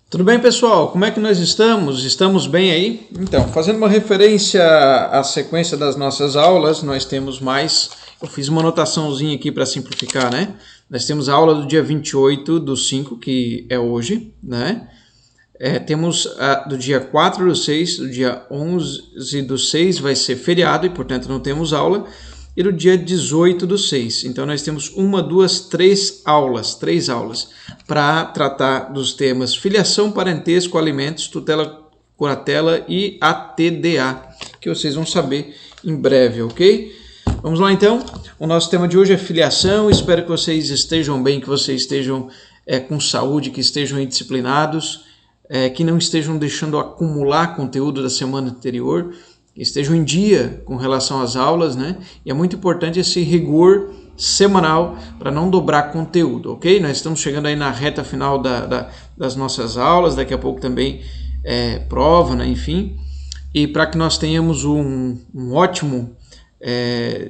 Tudo bem, pessoal? Como é que nós estamos? Estamos bem aí? Então, fazendo uma referência à sequência das nossas aulas, nós temos mais... Eu fiz uma anotaçãozinha aqui para simplificar, né? Nós temos a aula do dia 28/5, que é hoje, né? Temos a do dia 4/6, do dia 11/6 vai ser feriado e, portanto, não temos aula. E do dia 18/6. Então, nós temos três aulas para tratar dos temas filiação, parentesco, alimentos, tutela, curatela e ATDA, que vocês vão saber em breve, ok? Vamos lá, então. O nosso tema de hoje é filiação. Espero que vocês estejam bem, que vocês estejam com saúde, que estejam disciplinados, que não estejam deixando acumular conteúdo da semana anterior, estejam em dia com relação às aulas, né? E é muito importante esse rigor semanal para não dobrar conteúdo, ok? Nós estamos chegando aí na reta final das nossas aulas, daqui a pouco também prova, né? Enfim, e para que nós tenhamos um ótimo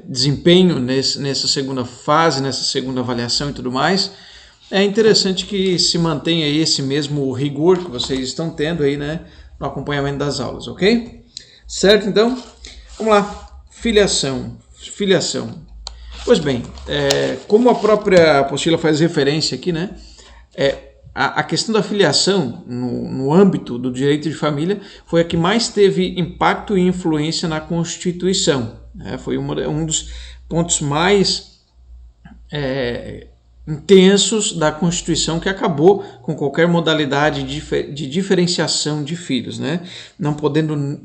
desempenho nessa segunda fase, nessa segunda avaliação e tudo mais, é interessante que se mantenha aí esse mesmo rigor que vocês estão tendo aí, né? No acompanhamento das aulas, ok? Certo, então? Vamos lá. Filiação. Pois bem, como a própria apostila faz referência aqui, né? A questão da filiação no âmbito do direito de família foi a que mais teve impacto e influência na Constituição. Foi um dos pontos mais intensos da Constituição, que acabou com qualquer modalidade de diferenciação de filhos, né? Não podendo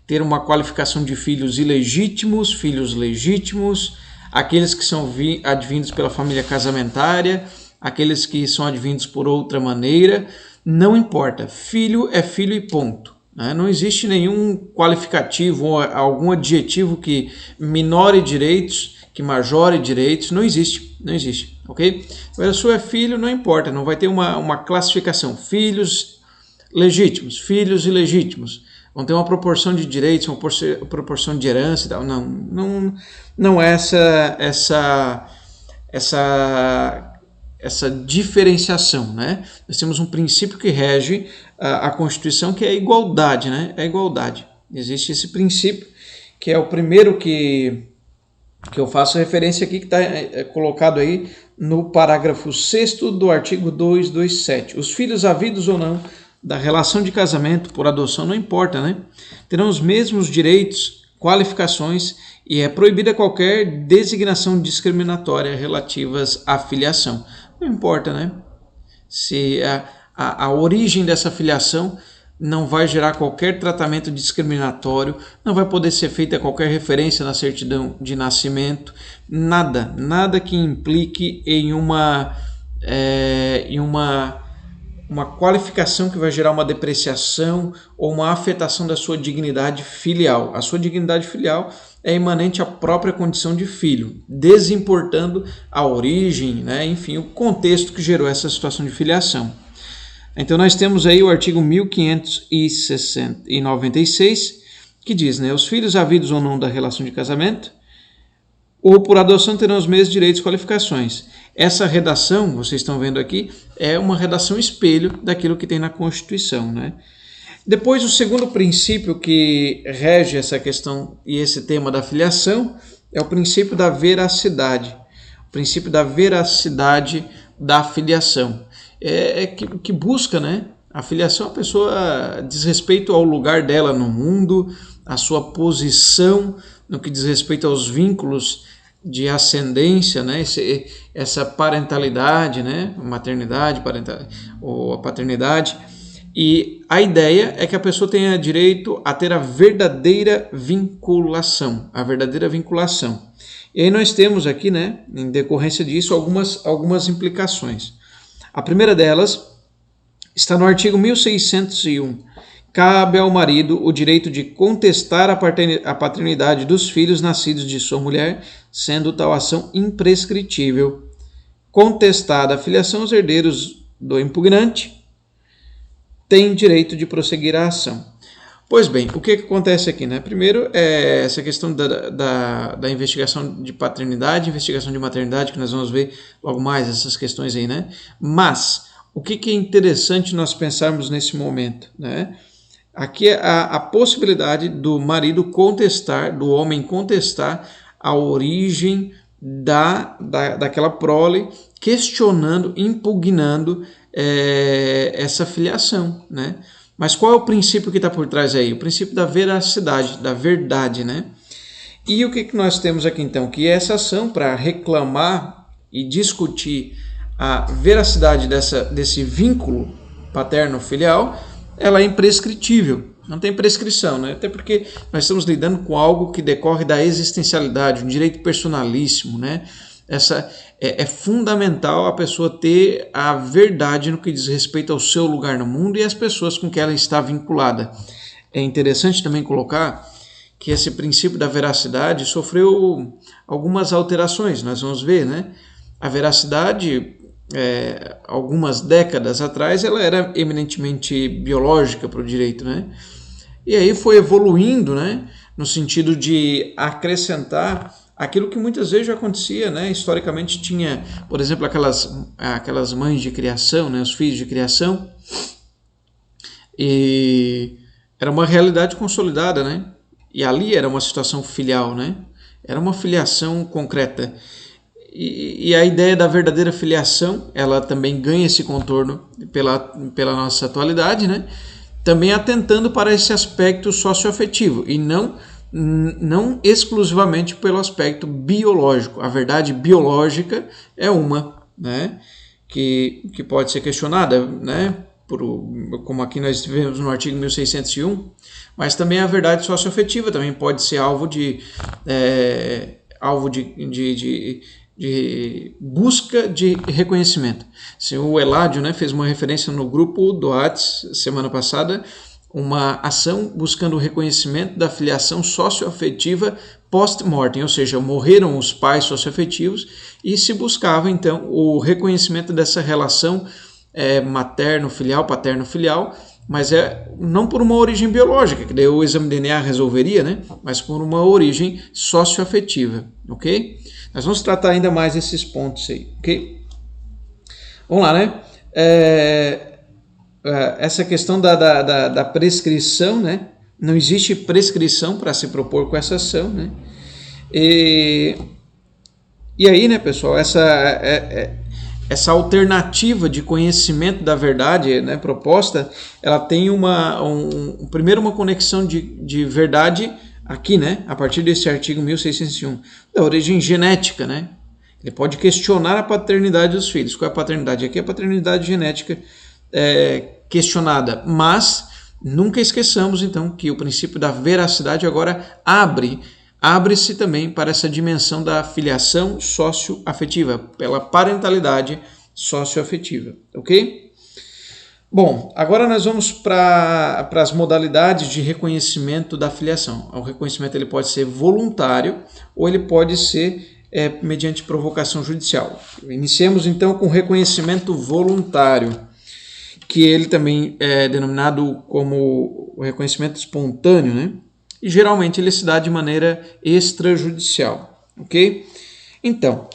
ter uma qualificação de filhos ilegítimos, filhos legítimos, aqueles que são advindos pela família casamentária, aqueles que são advindos por outra maneira, não importa, filho é filho e ponto. Né? Não existe nenhum qualificativo ou algum adjetivo que minore direitos, que majore direitos, não existe, ok? O seu é filho, não importa, não vai ter uma classificação, filhos legítimos, filhos ilegítimos, vão ter uma proporção de direitos, uma proporção de herança e tal. Não é essa diferenciação, né? Nós temos um princípio que rege a Constituição, que é a igualdade, né? É a igualdade. Existe esse princípio, que é o primeiro que eu faço referência aqui, que está colocado aí no parágrafo 6º do artigo 227. Os filhos havidos ou não da relação de casamento por adoção, não importa, né? Terão os mesmos direitos, qualificações e é proibida qualquer designação discriminatória relativas à filiação. Não importa, né? Se a origem dessa filiação não vai gerar qualquer tratamento discriminatório, não vai poder ser feita qualquer referência na certidão de nascimento, nada que implique em uma qualificação que vai gerar uma depreciação ou uma afetação da sua dignidade filial. A sua dignidade filial é imanente à própria condição de filho, desimportando a origem, né? Enfim, o contexto que gerou essa situação de filiação. Então nós temos aí o artigo 1596, que diz, né, os filhos havidos ou não da relação de casamento ou por adoção terão os mesmos direitos e qualificações. Essa redação, vocês estão vendo aqui, é uma redação espelho daquilo que tem na Constituição, né? Depois, o segundo princípio que rege essa questão e esse tema da filiação é o princípio da veracidade. O princípio da veracidade da filiação. Que busca, né? A filiação, a pessoa diz respeito ao lugar dela no mundo, a sua posição no que diz respeito aos vínculos de ascendência, né? Essa parentalidade, né? Maternidade, ou a paternidade. E a ideia é que a pessoa tenha direito a ter a verdadeira vinculação. E aí nós temos aqui, né, em decorrência disso, algumas implicações. A primeira delas está no artigo 1601. Cabe ao marido o direito de contestar a paternidade dos filhos nascidos de sua mulher, sendo tal ação imprescritível. Contestada a filiação, os herdeiros do impugnante têm direito de prosseguir a ação. Pois bem, o que acontece aqui, né? Primeiro, essa questão da investigação de paternidade, investigação de maternidade, que nós vamos ver logo mais essas questões aí, né? Mas o que é interessante nós pensarmos nesse momento, né? Aqui é a possibilidade do marido contestar, do homem contestar a origem daquela prole, questionando, impugnando essa filiação, né? Mas qual é o princípio que está por trás aí? O princípio da veracidade, da verdade, né? E o que nós temos aqui então? Que essa ação para reclamar e discutir a veracidade desse vínculo paterno-filial, ela é imprescritível, não tem prescrição, né? Até porque nós estamos lidando com algo que decorre da existencialidade, um direito personalíssimo, né? É fundamental a pessoa ter a verdade no que diz respeito ao seu lugar no mundo e às pessoas com que ela está vinculada. É interessante também colocar que esse princípio da veracidade sofreu algumas alterações, nós vamos ver, né? A veracidade, algumas décadas atrás, ela era eminentemente biológica para o direito, né? E aí foi evoluindo, né? No sentido de acrescentar aquilo que muitas vezes já acontecia, né? Historicamente tinha, por exemplo, aquelas mães de criação, né? Os filhos de criação, e era uma realidade consolidada, né? E ali era uma situação filial, né? Era uma filiação concreta. E a ideia da verdadeira filiação, ela também ganha esse contorno pela nossa atualidade, né? Também atentando para esse aspecto socioafetivo e não exclusivamente pelo aspecto biológico. A verdade biológica é uma, né? Que pode ser questionada, né? Como aqui nós vemos no artigo 1601, mas também a verdade socioafetiva também pode ser alvo de busca de reconhecimento. O Eládio, né, fez uma referência no grupo do Whats semana passada, uma ação buscando o reconhecimento da filiação socioafetiva post-mortem, ou seja, morreram os pais socioafetivos e se buscava então o reconhecimento dessa relação materno-filial, paterno-filial, mas não por uma origem biológica, que daí o exame de DNA resolveria, né, mas por uma origem socioafetiva, ok? Nós vamos tratar ainda mais esses pontos aí, ok? Vamos lá, né? Essa questão da prescrição, né? Não existe prescrição para se propor com essa ação, né? E aí, né, pessoal, essa alternativa de conhecimento da verdade, né, proposta, ela tem primeiro uma conexão de verdade aqui, né, a partir desse artigo 1601, da origem genética, né? Ele pode questionar a paternidade dos filhos. Qual é a paternidade? Aqui é a paternidade genética questionada, mas nunca esqueçamos então que o princípio da veracidade agora abre-se também para essa dimensão da filiação socioafetiva, pela parentalidade socioafetiva, ok? Bom, agora nós vamos para as modalidades de reconhecimento da filiação. O reconhecimento ele pode ser voluntário ou ele pode ser mediante provocação judicial. Iniciemos então com o reconhecimento voluntário, que ele também é denominado como o reconhecimento espontâneo, né? E geralmente ele se dá de maneira extrajudicial, ok? Então,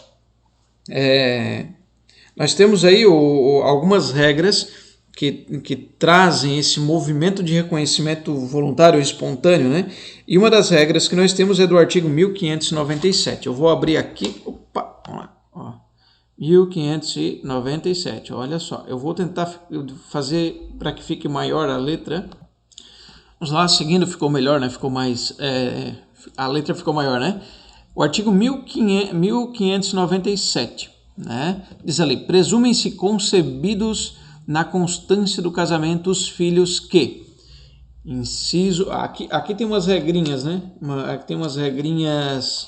nós temos aí algumas regras que trazem esse movimento de reconhecimento voluntário e espontâneo, né? E uma das regras que nós temos é do artigo 1597. Eu vou abrir aqui, opa, vamos lá, ó, 1597, olha só. Eu vou tentar fazer para que fique maior a letra. Vamos lá, seguindo, ficou melhor, né? Ficou mais, a letra ficou maior, né? O artigo 1597, né? Diz ali, presumem-se concebidos na constância do casamento os filhos que, inciso, aqui tem umas regrinhas, né? Aqui tem umas regrinhas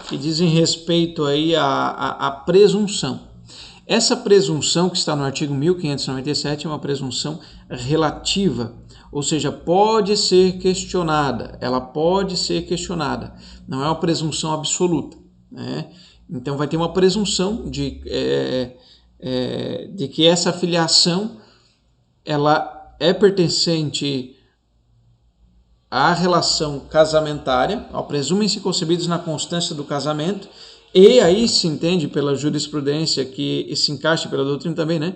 que dizem respeito aí à presunção. Essa presunção que está no artigo 1597 é uma presunção relativa, ou seja, pode ser questionada, ela pode ser questionada, não é uma presunção absoluta, né? Então vai ter uma presunção de que essa filiação ela é pertencente à relação casamentária, presumem-se concebidos na constância do casamento, E aí se entende pela jurisprudência que se encaixa pela doutrina também, né?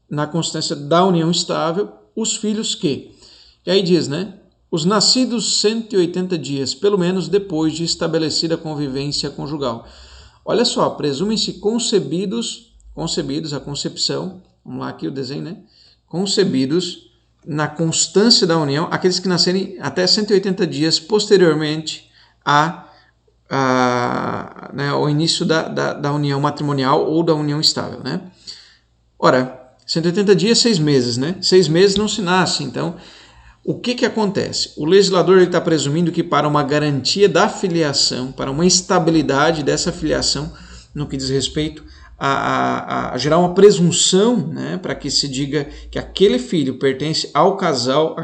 Na constância da união estável, os filhos que... E aí diz, né? Os nascidos 180 dias, pelo menos depois de estabelecida a convivência conjugal. Olha só, presumem-se concebidos, a concepção, vamos lá aqui o desenho, né? Concebidos na constância da união, aqueles que nascerem até 180 dias posteriormente né, ao início da união matrimonial ou da união estável, né? Ora, 180 dias, 6 meses, né? 6 meses não se nasce, então... O que acontece? O legislador está presumindo que para uma garantia da filiação, para uma estabilidade dessa filiação, no que diz respeito a gerar uma presunção, né, para que se diga que aquele filho pertence ao casal,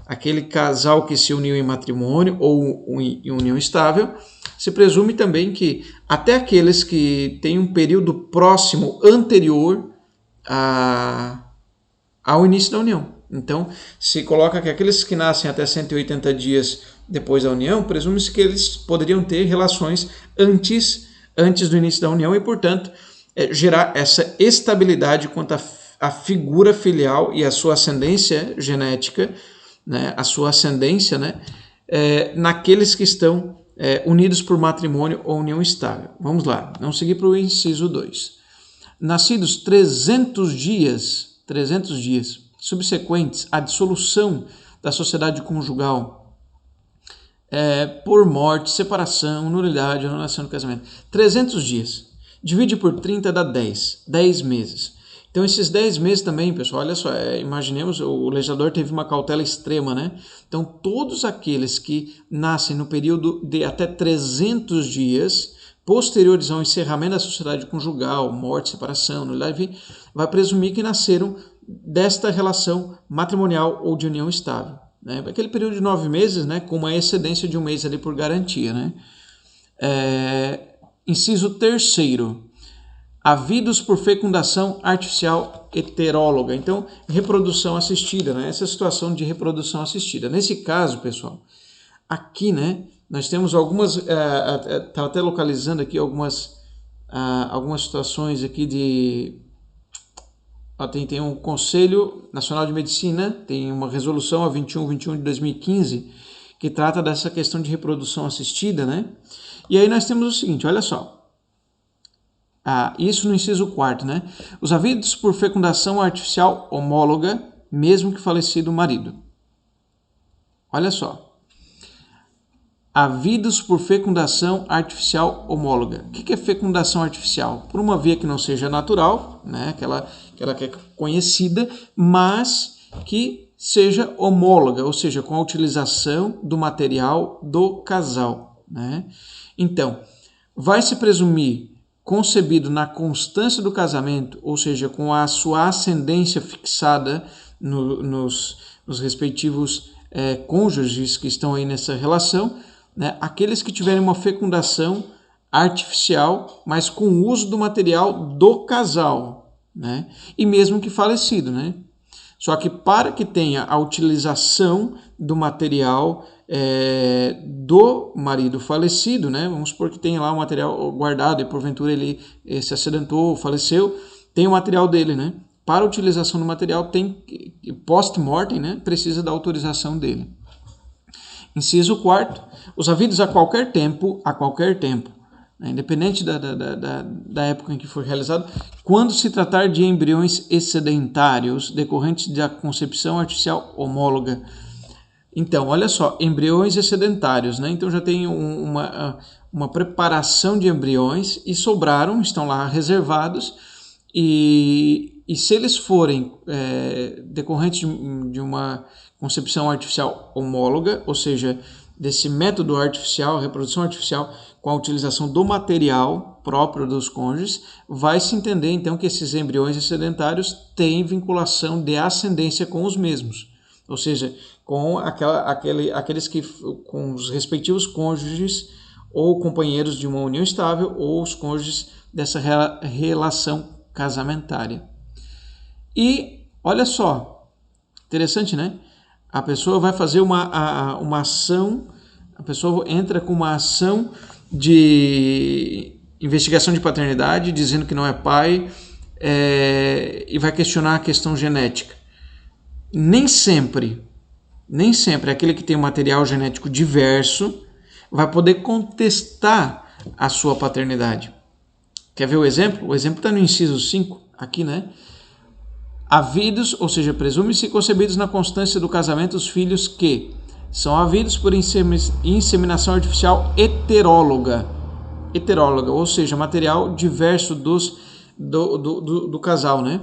aquele casal que se uniu em matrimônio ou em união estável, se presume também que até aqueles que têm um período próximo, anterior ao início da união. Então, se coloca que aqueles que nascem até 180 dias depois da união, presume-se que eles poderiam ter relações antes do início da união e, portanto, gerar essa estabilidade quanto à figura filial e a sua ascendência genética, né, a sua ascendência, né, naqueles que estão unidos por matrimônio ou união estável. Vamos lá, vamos seguir para o inciso 2. Nascidos 300 dias subsequentes à dissolução da sociedade conjugal por morte, separação, nulidade, anulação do casamento. 300 dias. Divide por 30 dá 10 meses. Então esses 10 meses também, pessoal, olha só, imaginemos, o legislador teve uma cautela extrema, né? Então todos aqueles que nascem no período de até 300 dias, posteriores ao encerramento da sociedade conjugal, morte, separação, nulidade, vai presumir que nasceram desta relação matrimonial ou de união estável, né? Aquele período de 9 meses, né, com uma excedência de 1 mês ali por garantia, né? Inciso 3º, havidos por fecundação artificial heteróloga. Então, reprodução assistida, né? Essa situação de reprodução assistida. Nesse caso, pessoal, aqui, né, nós temos algumas, estava até localizando aqui algumas situações aqui de... Tem um Conselho Nacional de Medicina, tem uma resolução, a 2121 de 2015, que trata dessa questão de reprodução assistida, né? E aí nós temos o seguinte, olha só. Isso no inciso 4º, né? Os havidos por fecundação artificial homóloga, mesmo que falecido o marido. Olha só. Havidos por fecundação artificial homóloga. O que é fecundação artificial? Por uma via que não seja natural, né? Aquela que é conhecida, mas que seja homóloga, ou seja, com a utilização do material do casal, né? Então, vai se presumir concebido na constância do casamento, ou seja, com a sua ascendência fixada nos respectivos cônjuges que estão aí nessa relação, né? Aqueles que tiverem uma fecundação artificial, mas com o uso do material do casal, né? E mesmo que falecido, né? Só que para que tenha a utilização do material do marido falecido, né? Vamos supor que tenha lá o material guardado e porventura ele se acidentou, faleceu, tem o material dele, né? Para a utilização do material tem post-mortem, né? Precisa da autorização dele. Inciso 4º, os havidos a qualquer tempo, né, independente da época em que foi realizado, quando se tratar de embriões excedentários decorrentes da concepção artificial homóloga. Então, olha só, embriões excedentários, né? Então já tem uma preparação de embriões e sobraram, estão lá reservados, e se eles forem decorrentes de uma concepção artificial homóloga, ou seja, desse método artificial, reprodução artificial, com a utilização do material próprio dos cônjuges, vai se entender então que esses embriões excedentários têm vinculação de ascendência com os mesmos, ou seja, com aqueles que com os respectivos cônjuges ou companheiros de uma união estável ou os cônjuges dessa relação casamentária. E olha só, interessante, né? A pessoa vai fazer uma ação, a pessoa entra com uma ação de investigação de paternidade, dizendo que não é pai, e vai questionar a questão genética. Nem sempre aquele que tem um material genético diverso vai poder contestar a sua paternidade. Quer ver o exemplo? O exemplo está no inciso 5, aqui, né? Havidos, ou seja, presume-se concebidos na constância do casamento os filhos que são havidos por inseminação artificial heteróloga, ou seja, material diverso do casal, né?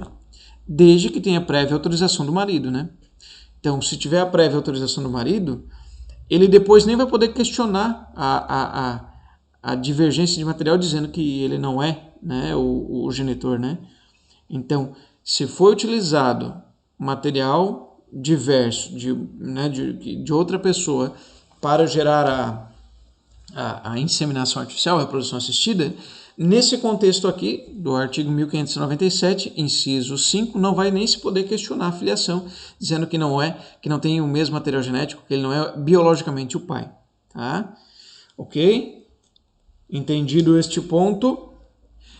Desde que tenha prévia autorização do marido, né? Então, se tiver a prévia autorização do marido, ele depois nem vai poder questionar a divergência de material dizendo que ele não é, né, o genitor, né? Então, se foi utilizado material diverso de outra pessoa para gerar a inseminação artificial, a reprodução assistida, nesse contexto aqui, do artigo 1597, inciso 5, não vai nem se poder questionar a filiação, dizendo que não tem o mesmo material genético, que ele não é biologicamente o pai. Tá? Ok? Entendido este ponto?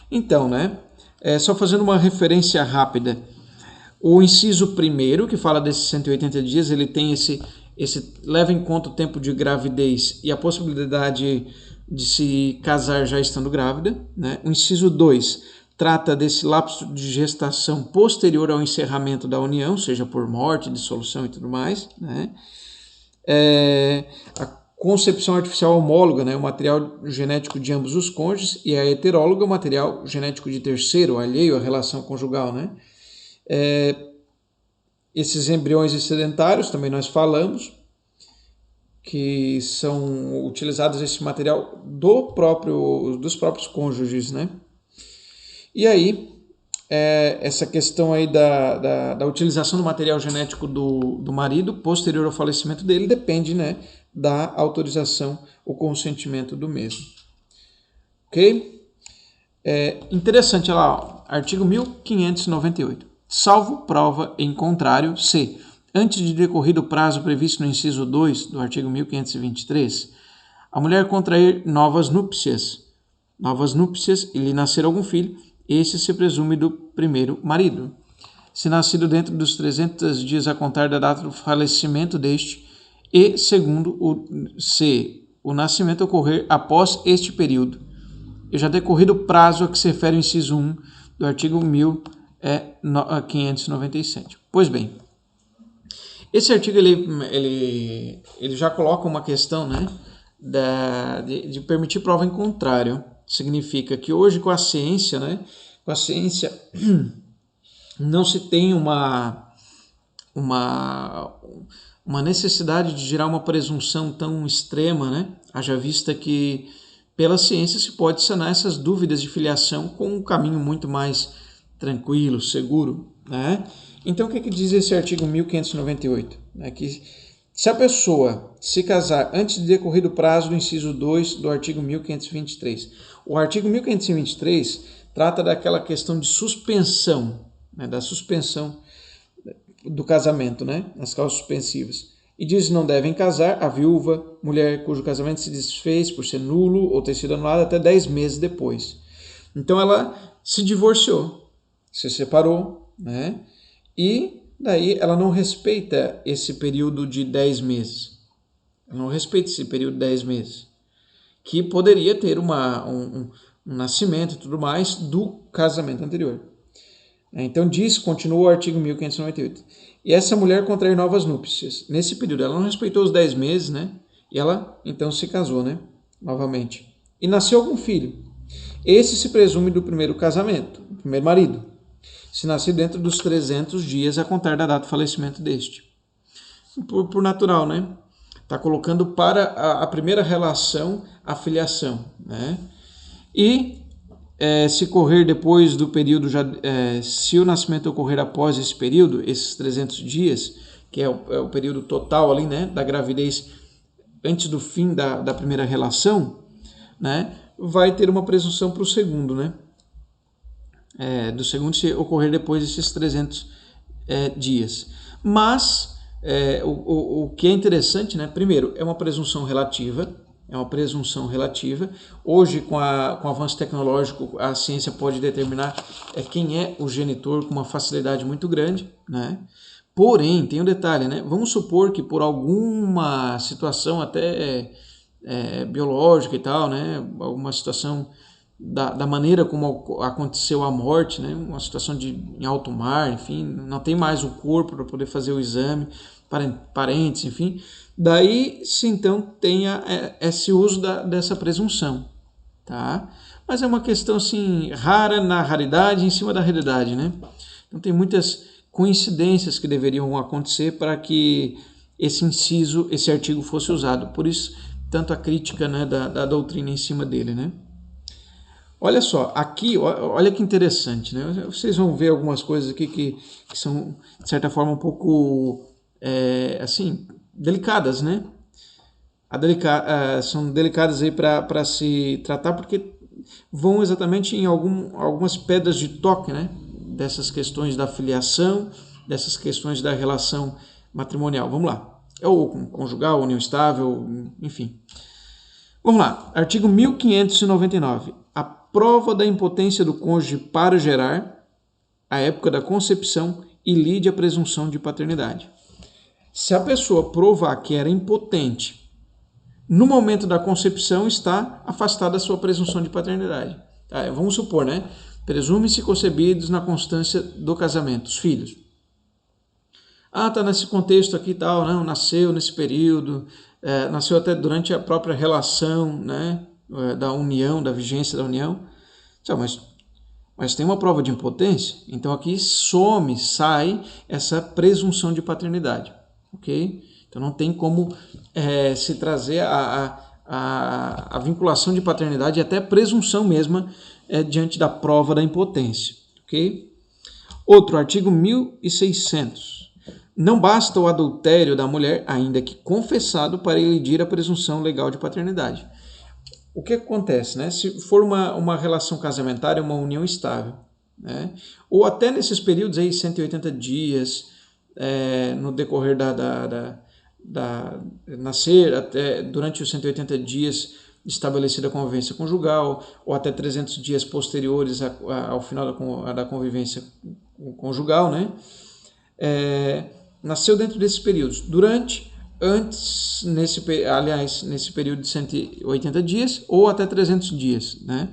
Então, né? Só fazendo uma referência rápida. O inciso 1º, que fala desses 180 dias, ele tem leva em conta o tempo de gravidez e a possibilidade de se casar já estando grávida, né? O inciso 2 trata desse lapso de gestação posterior ao encerramento da união, seja por morte, dissolução e tudo mais, né? A concepção artificial homóloga, né? O material genético de ambos os cônjuges, e a heteróloga, o material genético de terceiro, alheio à relação conjugal, né? Esses embriões excedentários, também nós falamos, que são utilizados esse material dos próprios cônjuges, né? E aí, essa questão aí da utilização do material genético do marido posterior ao falecimento dele depende, né, da autorização ou consentimento do mesmo. Ok? Interessante, olha lá, ó, artigo 1598. Salvo prova em contrário, se, antes de decorrido o prazo previsto no inciso 2 do artigo 1523, a mulher contrair novas núpcias e lhe nascer algum filho, esse se presume do primeiro marido. Se nascido dentro dos 300 dias a contar da data do falecimento deste, e segundo, se o nascimento ocorrer após este período, e já decorrido o prazo a que se refere o inciso 1 do artigo 1597. Pois bem, esse artigo ele já coloca uma questão, né, de permitir prova em contrário. Significa que hoje com a ciência, né, não se tem uma necessidade de gerar uma presunção tão extrema, né, haja vista que pela ciência se pode sanar essas dúvidas de filiação com um caminho muito mais tranquilo, seguro, né? Então, o que diz esse artigo 1598? É que se a pessoa se casar antes de decorrido o prazo do inciso 2 do artigo 1523, o artigo 1523 trata daquela questão de suspensão, né, da suspensão do casamento, né, as causas suspensivas. E diz que não devem casar a viúva, mulher cujo casamento se desfez por ser nulo ou ter sido anulado até 10 meses depois. Então, ela se divorciou, se separou, né? E daí ela não respeita esse período de 10 meses. Ela não respeita esse período de 10 meses. Que poderia ter um nascimento e tudo mais do casamento anterior. Então continua o artigo 1598. E essa mulher contrair novas núpcias. Nesse período ela não respeitou os 10 meses, né? E ela então se casou, né? Novamente. E nasceu algum filho. Esse se presume do primeiro casamento, do primeiro marido, se nascer dentro dos 300 dias a contar da data do falecimento deste. Por natural, né? Está colocando para a primeira relação a filiação, né? E se correr depois do período, se o nascimento ocorrer após esse período, esses 300 dias, que é o período total ali, né, da gravidez antes do fim da primeira relação, né, vai ter uma presunção para o segundo, né? Do segundo se ocorrer depois desses 300 dias. Mas o que é interessante, né? Primeiro, é uma presunção relativa, é uma presunção relativa. Hoje, com o avanço tecnológico, a ciência pode determinar quem é o genitor com uma facilidade muito grande, né? Porém, tem um detalhe, né? Vamos supor que por alguma situação até biológica e tal, né? Alguma situação da maneira como aconteceu a morte, né? Uma situação em alto mar, enfim, não tem mais o corpo para poder fazer o exame, parentes, enfim. Daí, se então tenha esse uso dessa presunção, tá? Mas é uma questão assim rara na raridade, em cima da realidade, né? Então tem muitas coincidências que deveriam acontecer para que esse artigo fosse usado. Por isso, tanto a crítica, né, da doutrina em cima dele, né? Olha só, aqui, olha que interessante, né? Vocês vão ver algumas coisas aqui que são, de certa forma, um pouco, assim, delicadas, né? São delicadas aí para se tratar, porque vão exatamente em algumas pedras de toque, né? Dessas questões da filiação, dessas questões da relação matrimonial. Vamos lá. Ou conjugal, união estável, enfim. Vamos lá. Artigo 1599. A prova da impotência do cônjuge para gerar, a época da concepção, e lide a presunção de paternidade. Se a pessoa provar que era impotente no momento da concepção, está afastada da sua presunção de paternidade. Tá? Vamos supor, né? Presume-se concebidos na constância do casamento, os filhos. Tá nesse contexto aqui e tal, não, nasceu nesse período, nasceu até durante a própria relação, né, da união, da vigência da união. Mas tem uma prova de impotência, então aqui sai essa presunção de paternidade, ok? Então não tem como se trazer a vinculação de paternidade e até presunção mesma diante da prova da impotência, ok? Outro, artigo 1600. Não basta o adultério da mulher, ainda que confessado, para elidir a presunção legal de paternidade. O que acontece, né? Se for uma relação casamentária, uma união estável, né? Ou até nesses períodos aí, 180 dias, no decorrer nascer, até durante os 180 dias estabelecida a convivência conjugal, ou até 300 dias posteriores ao final da convivência conjugal, né? Nasceu dentro desses períodos. Nesse período de 180 dias ou até 300 dias, né?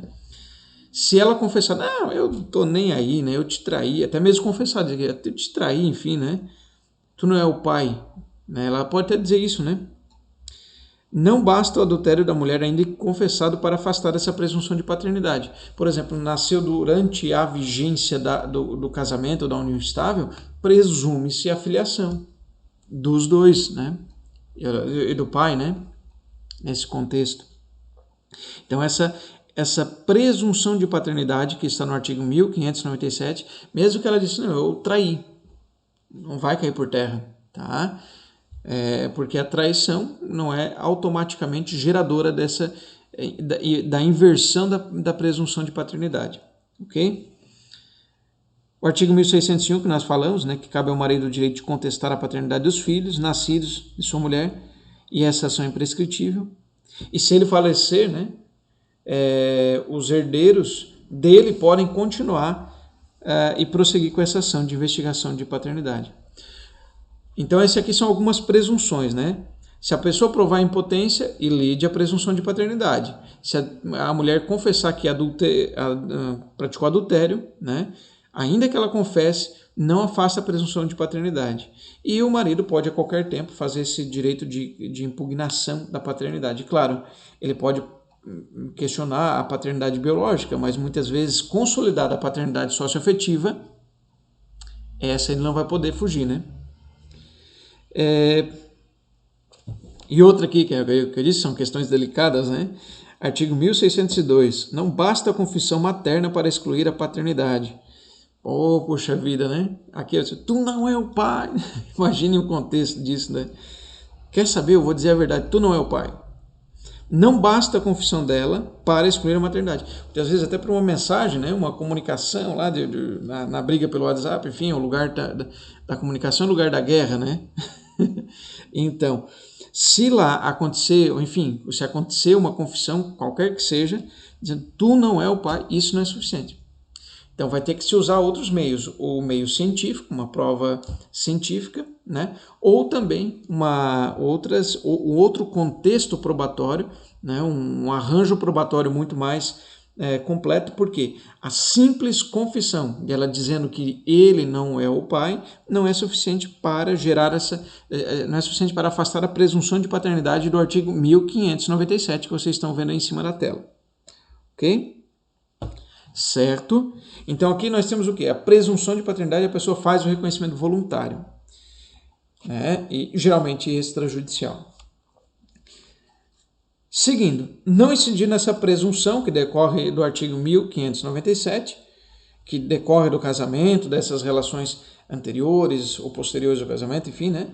Se ela confessar, não, eu tô nem aí, né? Eu te traí, até mesmo confessar, dizer que eu te traí, enfim, né? Tu não é o pai, né? Ela pode até dizer isso, né? Não basta o adultério da mulher ainda confessado para afastar essa presunção de paternidade. Por exemplo, nasceu durante a vigência do casamento ou da união estável, presume-se a filiação dos dois, né? E do pai, né? Nesse contexto. Então, essa presunção de paternidade que está no artigo 1597, mesmo que ela disse, não, eu traí, não vai cair por terra, tá? Porque a traição não é automaticamente geradora da inversão da presunção de paternidade, ok? O artigo 1601 que nós falamos, né, que cabe ao marido o direito de contestar a paternidade dos filhos nascidos de sua mulher, e essa ação é imprescritível. E se ele falecer, né, os herdeiros dele podem continuar e prosseguir com essa ação de investigação de paternidade. Então, essas aqui são algumas presunções, né? Se a pessoa provar a impotência, lide a presunção de paternidade. Se a mulher confessar que praticou adultério, né? Ainda que ela confesse, não afasta a presunção de paternidade. E o marido pode a qualquer tempo fazer esse direito de impugnação da paternidade. Claro, ele pode questionar a paternidade biológica, mas muitas vezes consolidada a paternidade socioafetiva, essa ele não vai poder fugir, né? E outra aqui, que eu disse, são questões delicadas, né? Artigo 1602. Não basta a confissão materna para excluir a paternidade. Poxa vida, né? Aqui eu disse, tu não é o pai. Imagine o contexto disso, né? Quer saber? Eu vou dizer a verdade, tu não é o pai. Não basta a confissão dela para excluir a maternidade. Porque, às vezes, até por uma mensagem, né? Uma comunicação lá na briga pelo WhatsApp, enfim, o lugar da comunicação é o lugar da guerra, né? Então, Se lá acontecer, ou enfim, se acontecer uma confissão, qualquer que seja, dizendo tu não é o pai, isso não é suficiente. Então vai ter que se usar outros meios, o meio científico, uma prova científica, né? Ou também outro contexto probatório, né? Um arranjo probatório muito mais completo, porque a simples confissão dela dizendo que ele não é o pai não é suficiente para gerar não é suficiente para afastar a presunção de paternidade do artigo 1597 que vocês estão vendo aí em cima da tela. Ok? Certo? Então aqui nós temos o quê? A presunção de paternidade, a pessoa faz o reconhecimento voluntário, né? E geralmente extrajudicial. Seguindo, não incidindo nessa presunção que decorre do artigo 1597, que decorre do casamento, dessas relações anteriores ou posteriores ao casamento, enfim, né?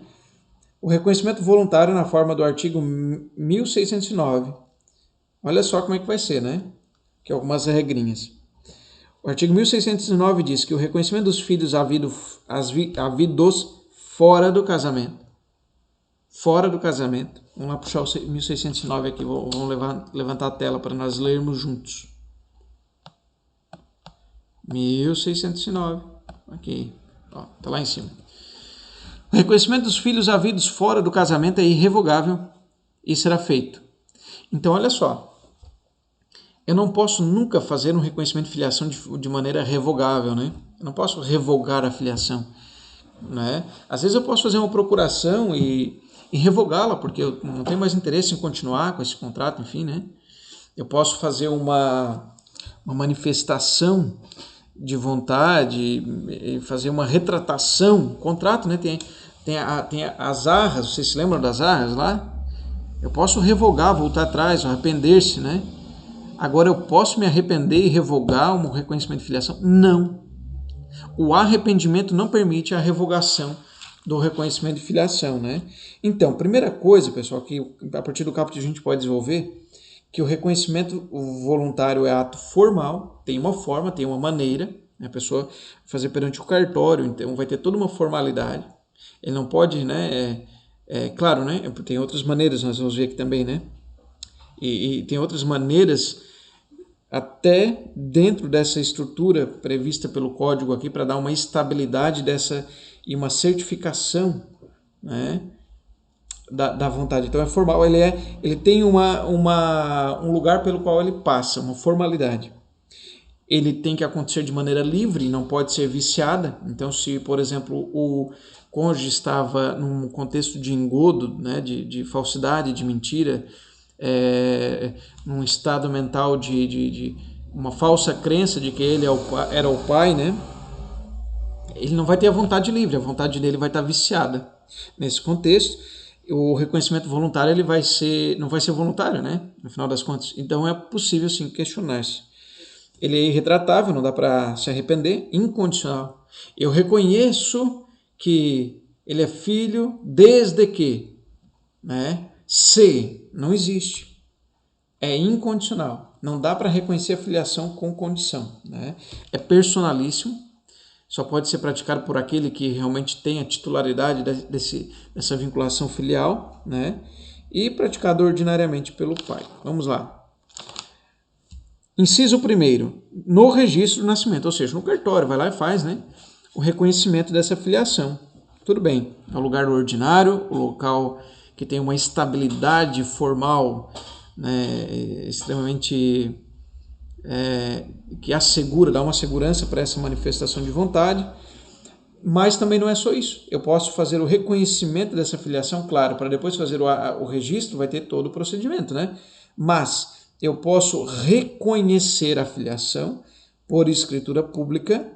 O reconhecimento voluntário na forma do artigo 1609. Olha só como é que vai ser, né? Que algumas regrinhas. O artigo 1609 diz que o reconhecimento dos filhos havidos fora do casamento. Fora do casamento. Vamos lá puxar o 1609 aqui. Vamos levantar a tela para nós lermos juntos. 1609. Aqui. Ó, tá lá em cima. O reconhecimento dos filhos havidos fora do casamento é irrevogável e será feito. Então, olha só. Eu não posso nunca fazer um reconhecimento de filiação de maneira revogável, né? Eu não posso revogar a filiação, né? Às vezes eu posso fazer uma procuração e revogá-la, porque eu não tenho mais interesse em continuar com esse contrato, enfim, né? Eu posso fazer uma manifestação de vontade e fazer uma retratação, contrato, né? Tem as arras, vocês se lembram das arras lá? Eu posso revogar, voltar atrás, arrepender-se, né? Agora, eu posso me arrepender e revogar um reconhecimento de filiação? Não. O arrependimento não permite a revogação do reconhecimento de filiação, né? Então, primeira coisa, pessoal, que a partir do caput a gente pode desenvolver, que o reconhecimento voluntário é ato formal, tem uma forma, tem uma maneira, né? A pessoa fazer perante o cartório, então vai ter toda uma formalidade. Ele não pode, né? Claro, né? Tem outras maneiras, nós vamos ver aqui também, né? E tem outras maneiras até dentro dessa estrutura prevista pelo código aqui para dar uma estabilidade dessa e uma certificação, né, da vontade. Então é formal, ele tem um lugar pelo qual ele passa, uma formalidade. Ele tem que acontecer de maneira livre, não pode ser viciada. Então, se, por exemplo, o cônjuge estava num contexto de engodo, né, de falsidade, de mentira, num estado mental de uma falsa crença de que ele era o pai, né? Ele não vai ter a vontade livre, a vontade dele vai estar viciada. Nesse contexto, o reconhecimento voluntário não vai ser voluntário, né? No final das contas. Então é possível sim questionar-se. Ele é irretratável, não dá para se arrepender, incondicional. Eu reconheço que ele é filho desde que, né? Se não existe. É incondicional. Não dá para reconhecer a filiação com condição, né? É personalíssimo. Só pode ser praticado por aquele que realmente tem a titularidade dessa vinculação filial, né? E praticado ordinariamente pelo pai. Vamos lá. Inciso 1º, no registro do nascimento, ou seja, no cartório, vai lá e faz, né, o reconhecimento dessa filiação. Tudo bem, é o lugar ordinário, o local que tem uma estabilidade formal, né, extremamente que assegura, dá uma segurança para essa manifestação de vontade, mas também não é só isso. Eu posso fazer o reconhecimento dessa filiação, claro, para depois fazer o registro, vai ter todo o procedimento, né? Mas eu posso reconhecer a filiação por escritura pública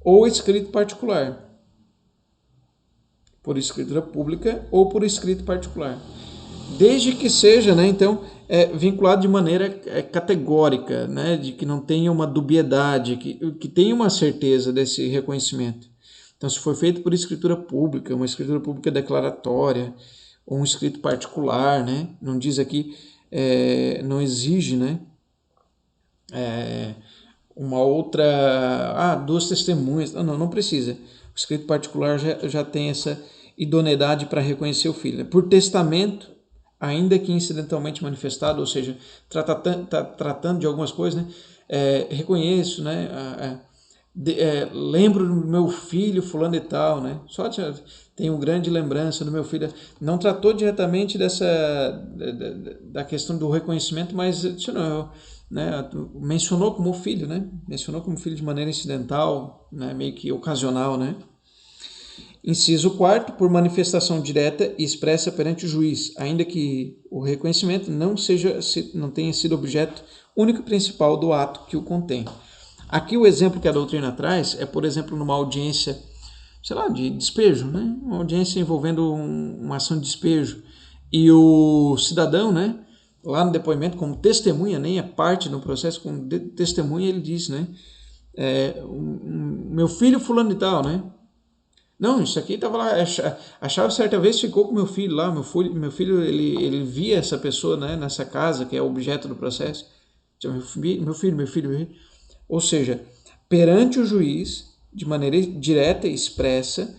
ou escrito particular. Por escritura pública ou por escrito particular. Desde que seja, né, então, vinculado de maneira categórica, né, de que não tenha uma dubiedade, que tenha uma certeza desse reconhecimento. Então, se for feito por escritura pública, uma escritura pública declaratória, ou um escrito particular, né, não diz aqui, não exige, né, uma outra, duas testemunhas, não precisa. O escrito particular já tem idoneidade para reconhecer o filho. Por testamento, ainda que incidentalmente manifestado, ou seja, tratando de algumas coisas, né? Reconheço, né? Lembro do meu filho fulano e tal, né? Tenho grande lembrança do meu filho. Não tratou diretamente da questão do reconhecimento, mas né, mencionou como filho, né? Mencionou como filho de maneira incidental, né? Meio que ocasional, né? Inciso 4º, por manifestação direta e expressa perante o juiz, ainda que o reconhecimento não tenha sido objeto único e principal do ato que o contém. Aqui o exemplo que a doutrina traz é, por exemplo, numa audiência, sei lá, de despejo, né? Uma audiência envolvendo uma ação de despejo. E o cidadão, né, lá no depoimento, como testemunha, nem é parte do processo, como testemunha, ele diz, né? Meu filho fulano e tal, né? Não, isso aqui estava lá, a chave certa vez ficou com meu filho lá, meu filho ele via essa pessoa, né, nessa casa, que é objeto do processo. Meu filho. Ou seja, perante o juiz, de maneira direta e expressa,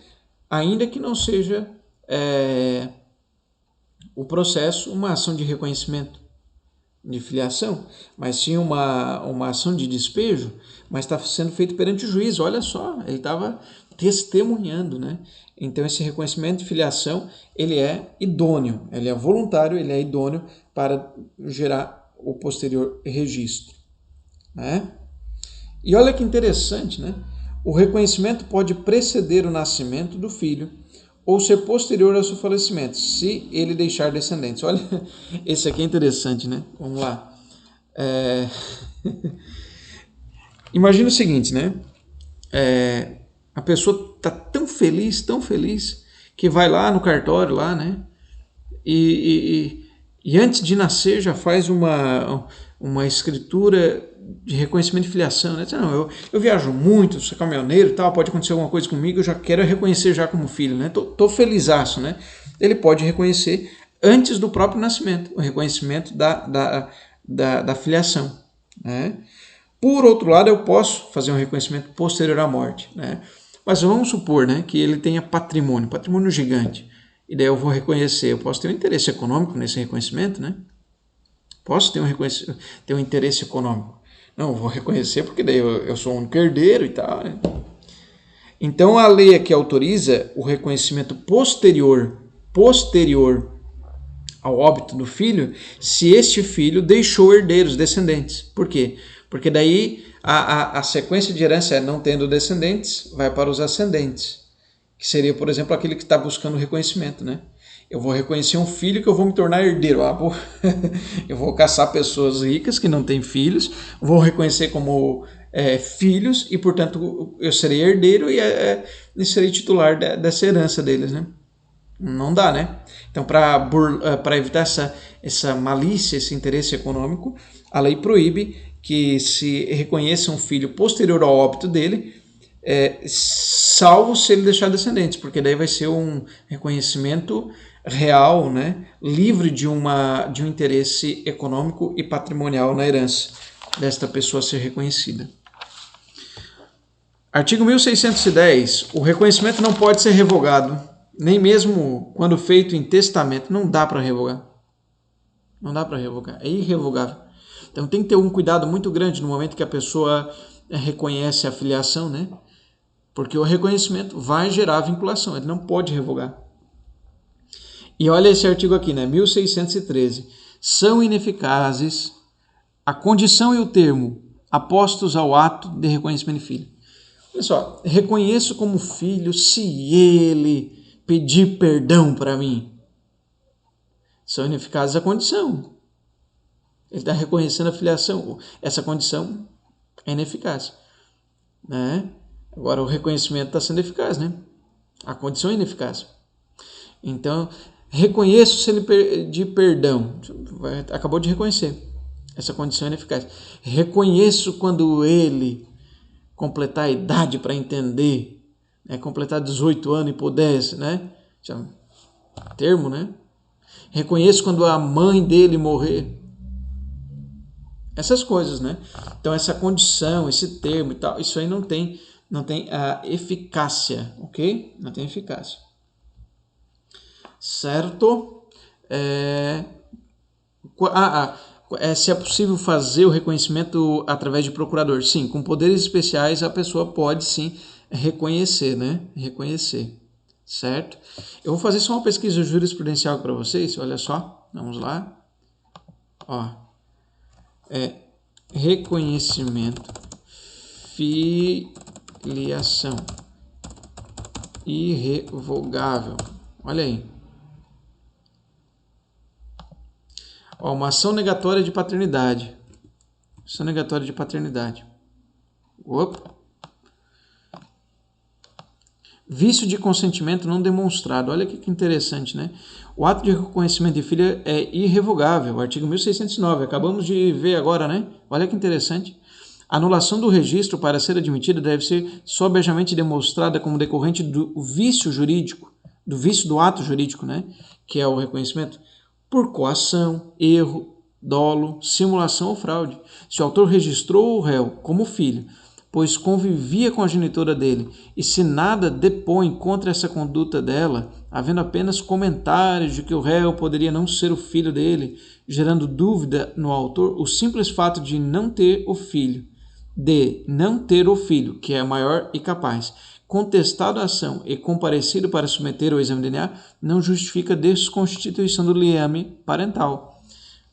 ainda que não seja o processo uma ação de reconhecimento, de filiação, mas sim uma ação de despejo, mas está sendo feito perante o juiz. Olha só, ele estava testemunhando, né? Então esse reconhecimento de filiação, ele é idôneo, ele é voluntário, ele é idôneo para gerar o posterior registro, né? E olha que interessante, né? O reconhecimento pode preceder o nascimento do filho ou ser posterior ao seu falecimento, se ele deixar descendentes. Olha, esse aqui é interessante, né? Vamos lá. Imagina o seguinte, né? A pessoa está tão feliz, que vai lá no cartório, lá, né? E antes de nascer já faz uma escritura de reconhecimento de filiação, né? Não, eu viajo muito, sou caminhoneiro e tal, pode acontecer alguma coisa comigo, eu já quero reconhecer já como filho, né? Tô felizaço, né? Ele pode reconhecer antes do próprio nascimento, o reconhecimento da filiação, né? Por outro lado, eu posso fazer um reconhecimento posterior à morte, né? Mas vamos supor, né, que ele tenha patrimônio gigante, e daí eu vou reconhecer, eu posso ter um interesse econômico nesse reconhecimento, né? Posso ter um interesse econômico. Não, eu vou reconhecer porque daí eu sou o único herdeiro e tal, né? Então a lei aqui autoriza o reconhecimento posterior ao óbito do filho, se este filho deixou herdeiros, descendentes. Por quê? Porque daí a sequência de herança é não tendo descendentes, vai para os ascendentes, que seria, por exemplo, aquele que está buscando reconhecimento, né? Eu vou reconhecer um filho que eu vou me tornar herdeiro. Eu vou caçar pessoas ricas que não têm filhos, vou reconhecer como filhos e, portanto, eu serei herdeiro e serei titular dessa herança deles, né? Não dá, né? Então, para evitar essa malícia, esse interesse econômico, a lei proíbe que se reconheça um filho posterior ao óbito dele, salvo se ele deixar descendentes, porque daí vai ser um reconhecimento real, né, livre de um interesse econômico e patrimonial na herança desta pessoa ser reconhecida. Artigo 1610. O reconhecimento não pode ser revogado, nem mesmo quando feito em testamento. Não dá para revogar. Não dá para revogar. É irrevogável. Então tem que ter um cuidado muito grande no momento que a pessoa reconhece a filiação, né? Porque o reconhecimento vai gerar vinculação. Ele não pode revogar. E olha esse artigo aqui, né? 1613. São ineficazes a condição e o termo apostos ao ato de reconhecimento de filho. Olha só, reconheço como filho se ele pedir perdão para mim. São ineficazes a condição. Ele está reconhecendo a filiação. Essa condição é ineficaz, né? Agora o reconhecimento está sendo eficaz, né? A condição é ineficaz. Então, reconheço se ele pedir perdão. Acabou de reconhecer. Essa condição é ineficaz. Reconheço quando ele completar a idade para entender, né? Completar 18 anos e pudesse, né? Termo, né? Reconheço quando a mãe dele morrer. Essas coisas, né? Então essa condição, esse termo e tal, isso aí não tem a eficácia, ok? Não tem eficácia. certo? Se é possível fazer o reconhecimento através de procurador. Sim, com poderes especiais a pessoa pode sim reconhecer, né? Reconhecer, certo? Eu vou fazer só uma pesquisa jurisprudencial para vocês, olha só, vamos lá. Ó, reconhecimento, filiação irrevogável, olha aí. Ó, uma ação negatória de paternidade. Ação negatória de paternidade. Opa. Vício de consentimento não demonstrado. Olha que interessante, né? O ato de reconhecimento de filho é irrevogável. Artigo 1609. Acabamos de ver agora, né? Olha que interessante. A anulação do registro para ser admitida deve ser sobejamente demonstrada como decorrente do vício jurídico, do vício do ato jurídico, né? Que é o reconhecimento por coação, erro, dolo, simulação ou fraude. Se o autor registrou o réu como filho, pois convivia com a genitora dele, e se nada depõe contra essa conduta dela, havendo apenas comentários de que o réu poderia não ser o filho dele, gerando dúvida no autor, o simples fato de não ter o filho, que é maior e capaz, contestado a ação e comparecido para submeter ao exame de DNA, não justifica a desconstituição do liame parental,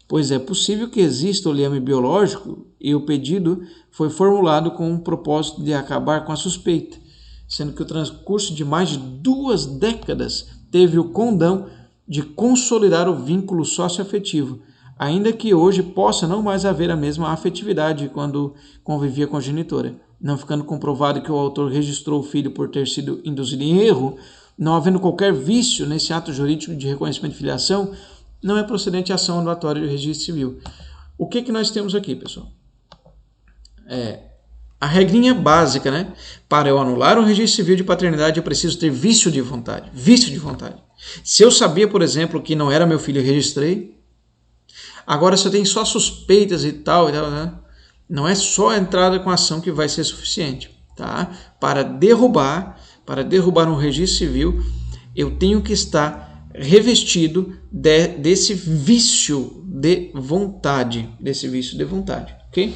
pois é possível que exista o liame biológico e o pedido foi formulado com o propósito de acabar com a suspeita, sendo que o transcurso de mais de 2 décadas teve o condão de consolidar o vínculo socioafetivo, ainda que hoje possa não mais haver a mesma afetividade quando convivia com a genitora. Não ficando comprovado que o autor registrou o filho por ter sido induzido em erro, não havendo qualquer vício nesse ato jurídico de reconhecimento de filiação, não é procedente a ação anulatória do registro civil. O que nós temos aqui, pessoal? A regrinha básica, né? Para eu anular um registro civil de paternidade, eu preciso ter vício de vontade. Vício de vontade. Se eu sabia, por exemplo, que não era meu filho, eu registrei. Agora, se eu tenho só suspeitas e tal, né? Não é só a entrada com a ação que vai ser suficiente, tá? Para derrubar um registro civil, eu tenho que estar revestido desse vício de vontade, ok?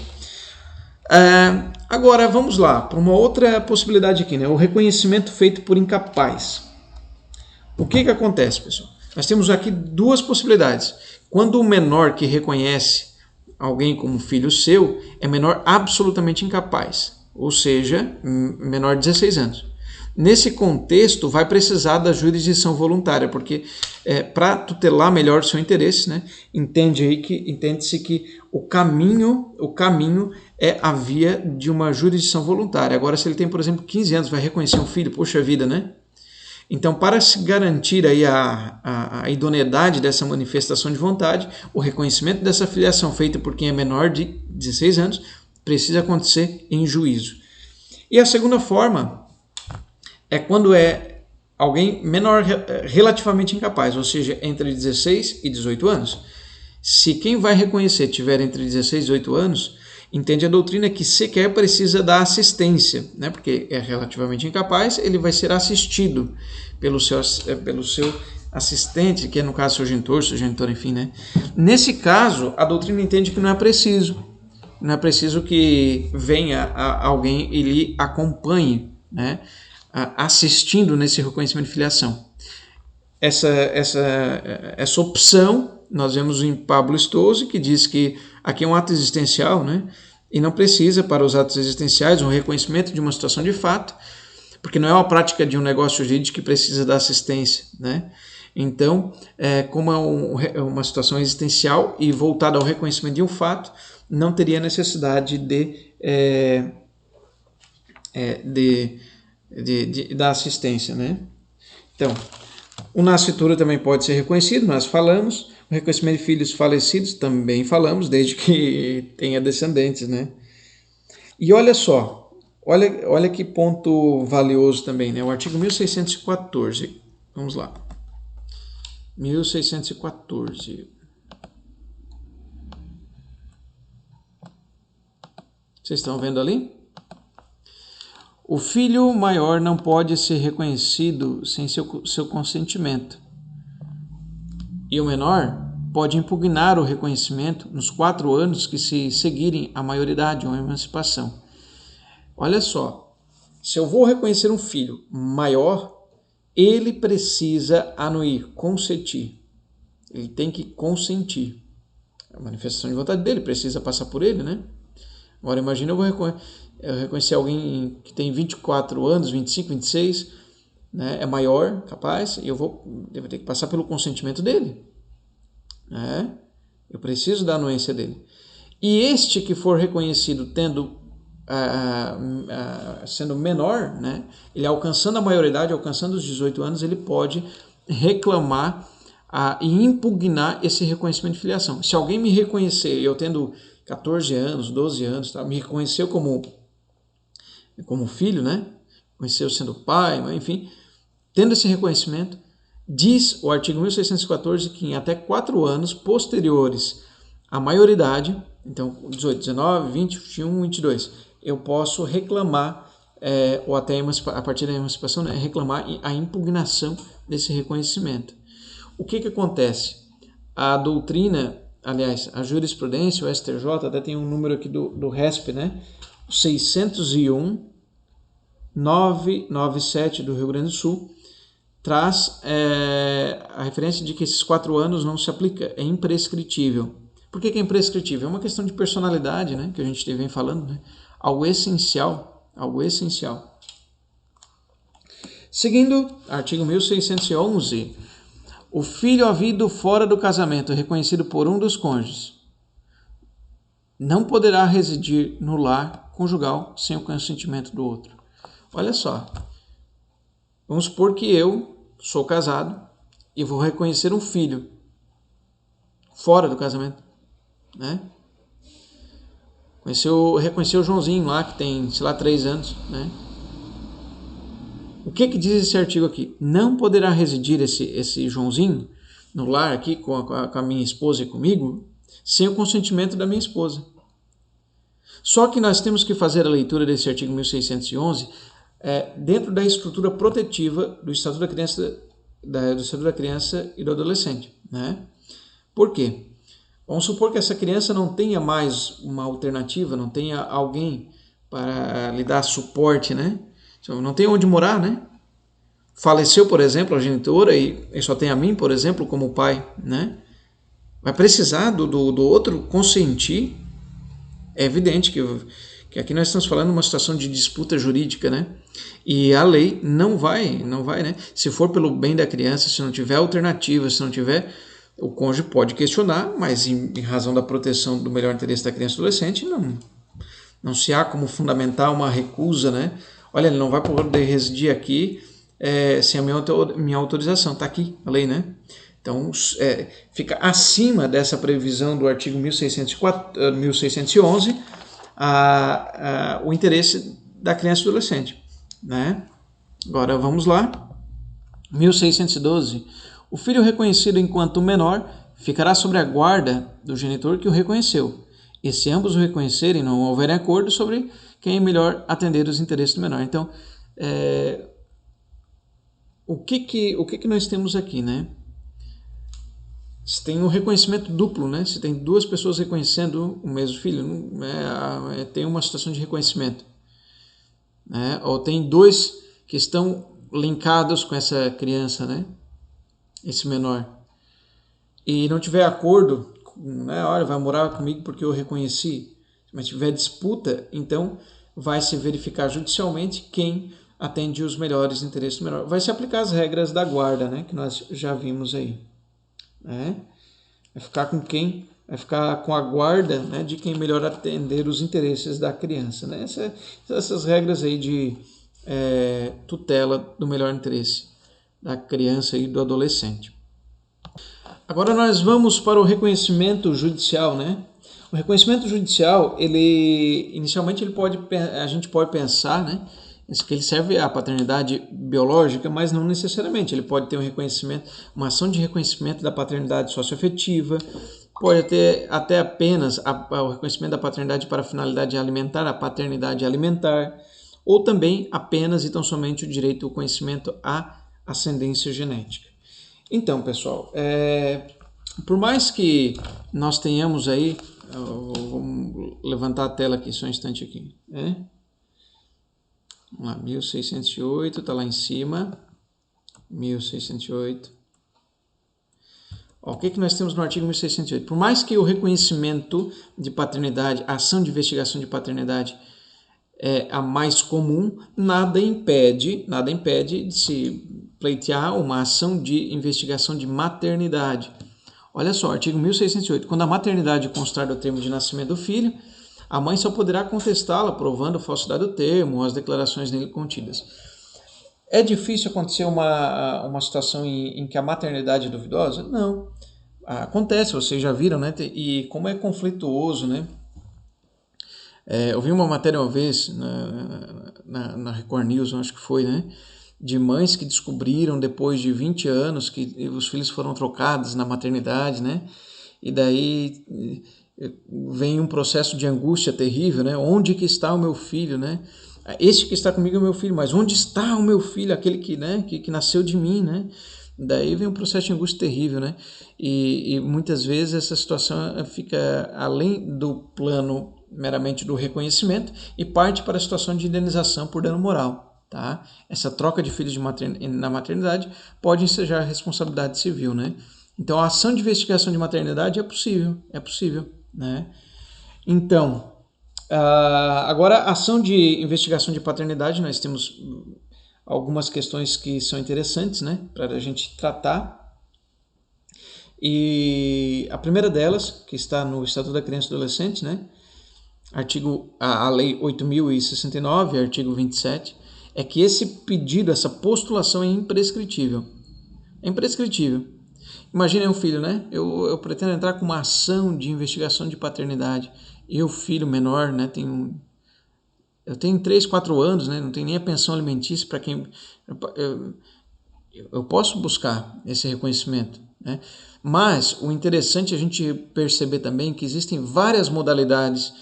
Agora vamos lá para uma outra possibilidade aqui, né? O reconhecimento feito por incapaz. O que acontece, pessoal? Nós temos aqui 2 possibilidades. Quando o menor que reconhece alguém como filho seu é menor absolutamente incapaz, ou seja, menor de 16 anos. Nesse contexto, vai precisar da jurisdição voluntária, porque para tutelar melhor o seu interesse, né, entende-se que o caminho é a via de uma jurisdição voluntária. Agora, se ele tem, por exemplo, 15 anos, vai reconhecer um filho, poxa vida, né? Então, para se garantir aí a idoneidade dessa manifestação de vontade, o reconhecimento dessa filiação feita por quem é menor de 16 anos precisa acontecer em juízo. E a segunda forma é quando é alguém menor relativamente incapaz, ou seja, entre 16 e 18 anos. Se quem vai reconhecer tiver entre 16 e 18 anos, entende a doutrina que sequer precisa da assistência, né? Porque é relativamente incapaz, ele vai ser assistido pelo seu assistente, que é no caso seu genitor, enfim, né? Nesse caso, a doutrina entende que não é preciso que venha alguém e lhe acompanhe, né? Assistindo nesse reconhecimento de filiação. Essa opção nós vemos em Pablo Stozzi, que diz que aqui é um ato existencial, né? E não precisa, para os atos existenciais, um reconhecimento de uma situação de fato, porque não é uma prática de um negócio jurídico que precisa da assistência, né? Então, como é uma situação existencial e voltada ao reconhecimento de um fato, não teria necessidade da assistência, né? Então, o nascituro também pode ser reconhecido, nós falamos. O reconhecimento de filhos falecidos também falamos, desde que tenha descendentes, né? E olha só, olha que ponto valioso também, né? O artigo 1614. Vamos lá. 1614. Vocês estão vendo ali? O filho maior não pode ser reconhecido sem seu consentimento. e o menor pode impugnar o reconhecimento nos 4 anos que se seguirem a maioridade ou a emancipação. Olha só, se eu vou reconhecer um filho maior, ele precisa anuir, consentir. Ele tem que consentir. A manifestação de vontade dele precisa passar por ele, né? Agora imagina eu reconhecer alguém que tem 24 anos, 25, 26, né? É maior, capaz, e eu vou ter que passar pelo consentimento dele. Né? Eu preciso da anuência dele. E este que for reconhecido sendo menor, né? Ele alcançando a maioridade, alcançando os 18 anos, ele pode reclamar e impugnar esse reconhecimento de filiação. Se alguém me reconhecer, eu tendo 14 anos, 12 anos, tá? Me reconheceu como filho, né? Reconheceu sendo pai, mas, enfim, tendo esse reconhecimento, diz o artigo 1614 que em até 4 anos posteriores à maioridade, então 18, 19, 20, 21, 22, eu posso reclamar, ou até a partir da emancipação, né, reclamar a impugnação desse reconhecimento. O que acontece? A doutrina, aliás, a jurisprudência, o STJ, até tem um número aqui do RESP, né? 601-997 do Rio Grande do Sul, traz a referência de que esses 4 anos não se aplica, é imprescritível. Por que é imprescritível? É uma questão de personalidade, né? Que a gente vem falando, né? Algo essencial, algo essencial. Seguindo, artigo 1611, o filho havido fora do casamento reconhecido por um dos cônjuges não poderá residir no lar conjugal sem o consentimento do outro. Olha só, vamos supor que eu sou casado e vou reconhecer um filho fora do casamento, né? Reconhecer o Joãozinho lá, que tem, 3 anos, né? O que diz esse artigo aqui? Não poderá residir esse Joãozinho no lar aqui com a minha esposa e comigo sem o consentimento da minha esposa. Só que nós temos que fazer a leitura desse artigo 1611 dentro da estrutura protetiva do Estatuto da Criança e do Adolescente, né? Por quê? Vamos supor que essa criança não tenha mais uma alternativa, não tenha alguém para lhe dar suporte, né? Não tem onde morar, né? Faleceu, por exemplo, a genitora e só tem a mim, por exemplo, como pai, né? Vai precisar do outro consentir. É evidente que aqui nós estamos falando de uma situação de disputa jurídica, né? E a lei não vai, né? Se for pelo bem da criança, se não tiver alternativa, se não tiver, o cônjuge pode questionar, mas em razão da proteção do melhor interesse da criança e do adolescente, não se há como fundamentar uma recusa, né? Olha, ele não vai poder residir aqui sem a minha autorização. Está aqui a lei, né? Então, fica acima dessa previsão do artigo 1611 o interesse da criança e do adolescente, né? Agora, vamos lá. 1612. O filho reconhecido enquanto menor ficará sob a guarda do genitor que o reconheceu. E se ambos o reconhecerem, não houverem acordo sobre quem é melhor atender os interesses do menor. Então, o que nós temos aqui, né? Se tem um reconhecimento duplo, né? Se tem 2 pessoas reconhecendo o mesmo filho, tem uma situação de reconhecimento, né? Ou tem 2 que estão linkados com essa criança, né? Esse menor. E não tiver acordo, né? Olha, vai morar comigo porque eu reconheci. Mas tiver disputa, então vai se verificar judicialmente quem atende os melhores interesses do menor. Vai se aplicar as regras da guarda, né? Que nós já vimos aí. Vai ficar com quem? Vai ficar com a guarda, né, de quem melhor atender os interesses da criança, né? Essas regras aí de tutela do melhor interesse da criança e do adolescente. Agora nós vamos para o reconhecimento judicial, né? O reconhecimento judicial, inicialmente a gente pode pensar, né, que ele serve à paternidade biológica, mas não necessariamente. Ele pode ter uma ação de reconhecimento da paternidade socioafetiva, pode ter até apenas o reconhecimento da paternidade para a finalidade alimentar, a paternidade alimentar, ou também apenas e tão somente o direito ao conhecimento à ascendência genética. Então, pessoal, Por mais que nós tenhamos aí, vamos levantar a tela aqui, só um instante aqui, né? Vamos lá, 1608, está lá em cima, 1608. Ó, o que nós temos no artigo 1608? Por mais que o reconhecimento de paternidade, a ação de investigação de paternidade é a mais comum, nada impede de se pleitear uma ação de investigação de maternidade. Olha só, artigo 1608. Quando a maternidade constar do termo de nascimento do filho, a mãe só poderá contestá-la, provando a falsidade do termo ou as declarações nele contidas. É difícil acontecer uma situação em que a maternidade é duvidosa? Não. Acontece, vocês já viram, né? E como é conflituoso, né? Eu vi uma matéria uma vez na Record News, acho que foi, né? De mães que descobriram depois de 20 anos que os filhos foram trocados na maternidade, né? E daí vem um processo de angústia terrível, né? Onde que está o meu filho, né? Este que está comigo é o meu filho, mas onde está o meu filho, aquele que, né, que nasceu de mim, né? Daí vem um processo de angústia terrível, né? E muitas vezes essa situação fica além do plano meramente do reconhecimento e parte para a situação de indenização por dano moral. Tá? Essa troca de filhos na maternidade pode ensejar responsabilidade civil, né? Então, a ação de investigação de maternidade é possível, né? Então, agora, a ação de investigação de paternidade, nós temos algumas questões que são interessantes, né, para a gente tratar. E a primeira delas, que está no Estatuto da Criança e do Adolescente, né, a Lei 8.069, artigo 27, é que esse pedido, essa postulação é imprescritível. É imprescritível. Imagine um filho, né? Eu pretendo entrar com uma ação de investigação de paternidade. E o filho menor, né? Eu tenho 3, 4 anos, né? Não tenho nem a pensão alimentícia para quem... Eu posso buscar esse reconhecimento, né? Mas o interessante é a gente perceber também que existem várias modalidades,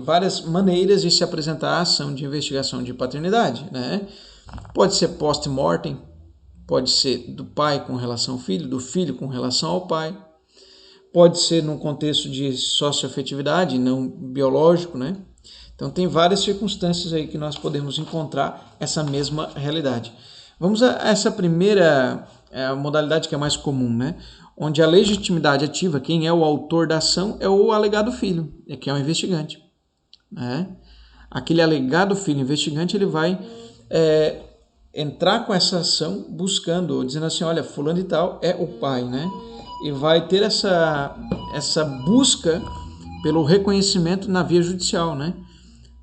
várias maneiras de se apresentar a ação de investigação de paternidade, né? Pode ser post-mortem, pode ser do pai com relação ao filho, do filho com relação ao pai, pode ser num contexto de socioafetividade, não biológico, né? Então tem várias circunstâncias aí que nós podemos encontrar essa mesma realidade. Vamos a essa primeira modalidade que é mais comum, né? Onde a legitimidade ativa, quem é o autor da ação, é o alegado filho, que é o investigante, né? Aquele alegado filho investigante, ele vai entrar com essa ação buscando, dizendo assim, olha, fulano e tal é o pai, né? E vai ter essa busca pelo reconhecimento na via judicial, né?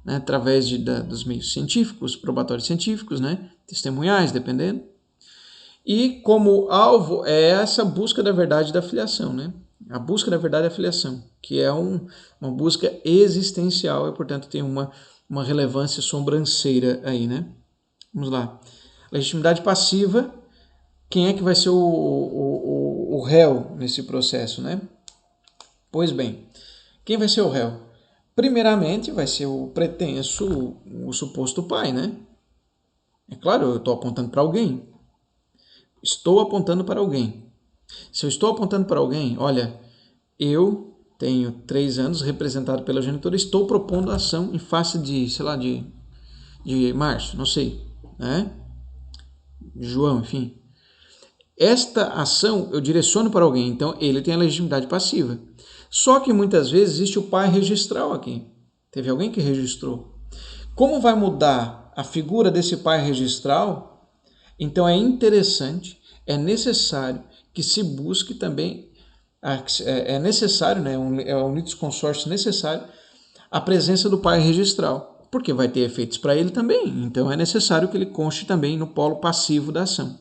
Através dos meios científicos, probatórios científicos, né? Testemunhais, dependendo. E como alvo é essa busca da verdade da filiação, né? A busca da verdade da filiação, que é uma busca existencial e, portanto, tem uma relevância sobranceira aí, né? Vamos lá. Legitimidade passiva, quem é que vai ser o réu nesse processo, né? Pois bem, quem vai ser o réu? Primeiramente, vai ser o pretenso, o suposto pai, né? É claro, eu estou apontando para alguém. Estou apontando para alguém. Se eu estou apontando para alguém, olha, eu tenho 3 anos, representado pela genitora, estou propondo ação em face de, sei lá, de Márcio, não sei, né? João, enfim. Esta ação eu direciono para alguém, então ele tem a legitimidade passiva. Só que muitas vezes existe o pai registral aqui. Teve alguém que registrou. Como vai mudar a figura desse pai registral? Então é interessante, é necessário que se busque também, é necessário, né, é um litisconsórcio necessário, a presença do pai registral, porque vai ter efeitos para ele também, então é necessário que ele conste também no polo passivo da ação.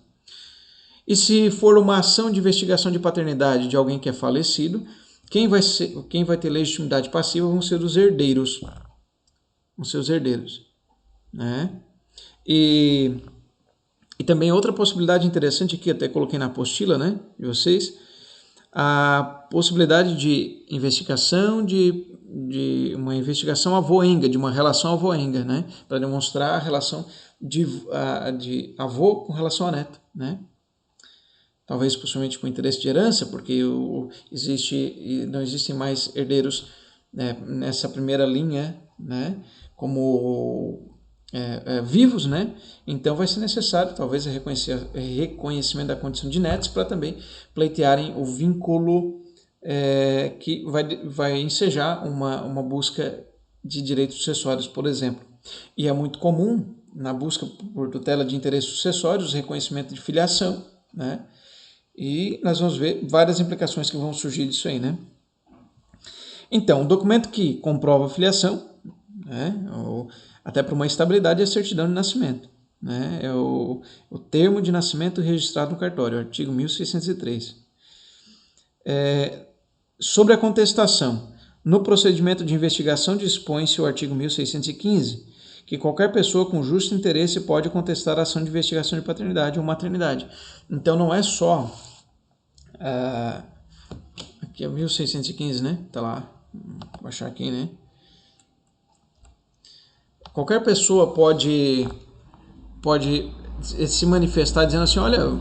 E se for uma ação de investigação de paternidade de alguém que é falecido, quem vai ter legitimidade passiva vão ser os herdeiros. Vão ser os herdeiros, né? E também outra possibilidade interessante aqui, até coloquei na apostila, né, de vocês, a possibilidade de investigação de uma investigação avoenga, de uma relação avoenga, né, para demonstrar a relação de avô com relação a neto, né. talvez possivelmente com interesse de herança, porque não existem mais herdeiros, né, nessa primeira linha, né, como vivos, né? Então vai ser necessário talvez reconhecimento da condição de netos para também pleitearem o vínculo que vai ensejar uma busca de direitos sucessórios, por exemplo. E é muito comum, na busca por tutela de interesses sucessórios, o reconhecimento de filiação, né? E nós vamos ver várias implicações que vão surgir disso aí, né? Então, o documento que comprova a filiação, né, até para uma estabilidade, é a certidão de nascimento, né? É o termo de nascimento registrado no cartório, artigo 1603. Sobre a contestação, no procedimento de investigação dispõe-se o artigo 1615, que qualquer pessoa com justo interesse pode contestar a ação de investigação de paternidade ou maternidade. Então não é só... aqui é 1615, né? Tá lá. Vou baixar aqui, né? Qualquer pessoa pode se manifestar dizendo assim, olha,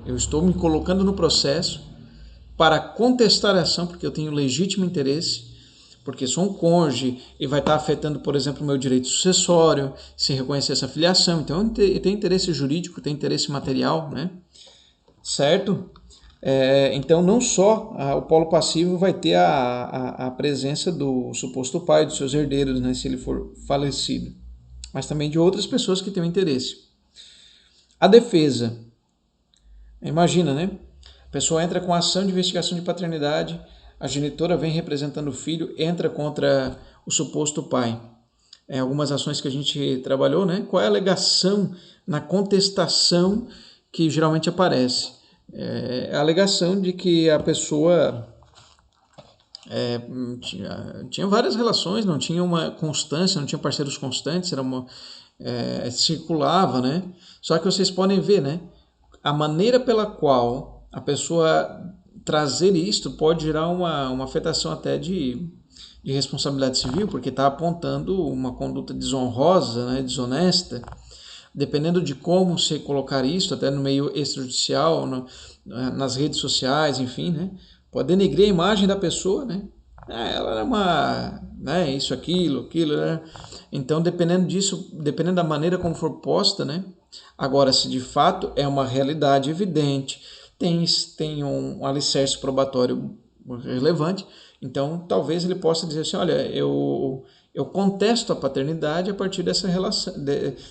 eu estou me colocando no processo para contestar a ação porque eu tenho legítimo interesse, porque sou um cônjuge e vai estar afetando, por exemplo, o meu direito sucessório, se reconhecer essa filiação. Então, eu tenho interesse jurídico, tenho interesse material, né? Certo? Então, não só o polo passivo vai ter a presença do suposto pai, dos seus herdeiros, né, se ele for falecido, mas também de outras pessoas que tenham interesse. A defesa. Imagina, né? A pessoa entra com ação de investigação de paternidade, a genitora vem representando o filho, entra contra o suposto pai. Algumas ações que a gente trabalhou, né? Qual é a alegação na contestação que geralmente aparece? A alegação de que a pessoa tinha várias relações, não tinha uma constância, não tinha parceiros constantes, circulava, né? Só que vocês podem ver, né? A maneira pela qual a pessoa trazer isto pode gerar uma afetação até de responsabilidade civil, porque está apontando uma conduta desonrosa, né, desonesta. Dependendo de como você colocar isso, até no meio extrajudicial, nas redes sociais, enfim, né, pode denegrir a imagem da pessoa, né? Ela era uma... né, isso, aquilo, né? Então, dependendo disso, dependendo da maneira como for posta, né? Agora, se de fato é uma realidade evidente, tem um alicerce probatório relevante, então talvez ele possa dizer assim, olha, eu contesto a paternidade a partir dessa relação,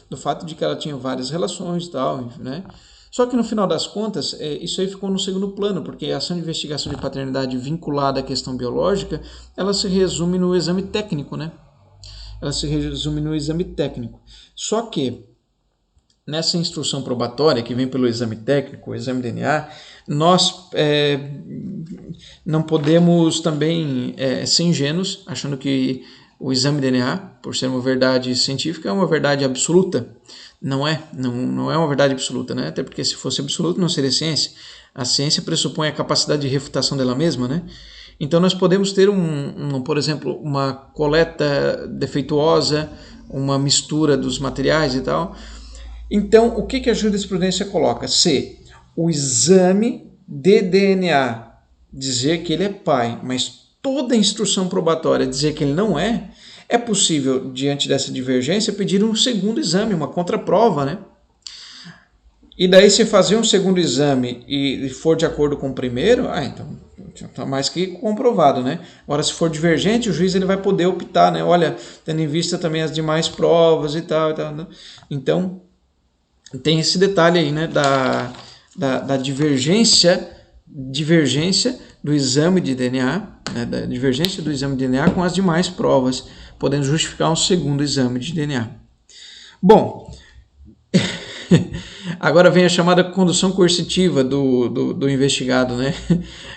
do fato de que ela tinha várias relações e tal, né? Só que no final das contas, isso aí ficou no segundo plano, porque a ação de investigação de paternidade vinculada à questão biológica, ela se resume no exame técnico, né? Só que nessa instrução probatória que vem pelo exame técnico, o exame DNA, nós não podemos também ser ingênuos, achando que o exame DNA, por ser uma verdade científica, é uma verdade absoluta. Não é uma verdade absoluta, né? Até porque se fosse absoluto não seria ciência. A ciência pressupõe a capacidade de refutação dela mesma, né? Então nós podemos ter, por exemplo, uma coleta defeituosa, uma mistura dos materiais e tal. Então, o que a jurisprudência coloca? Se o exame de DNA dizer que ele é pai, mas toda a instrução probatória dizer que ele não é possível, diante dessa divergência, pedir um segundo exame, uma contraprova, né? E daí, se fazer um segundo exame e for de acordo com o primeiro, então está mais que comprovado, né? Agora, se for divergente, o juiz ele vai poder optar, né? Olha, tendo em vista também as demais provas e tal, né? Então, tem esse detalhe aí, né, da divergência do exame de DNA, né, da divergência do exame de DNA com as demais provas, podendo justificar um segundo exame de DNA. Bom, agora vem a chamada condução coercitiva do investigado, né?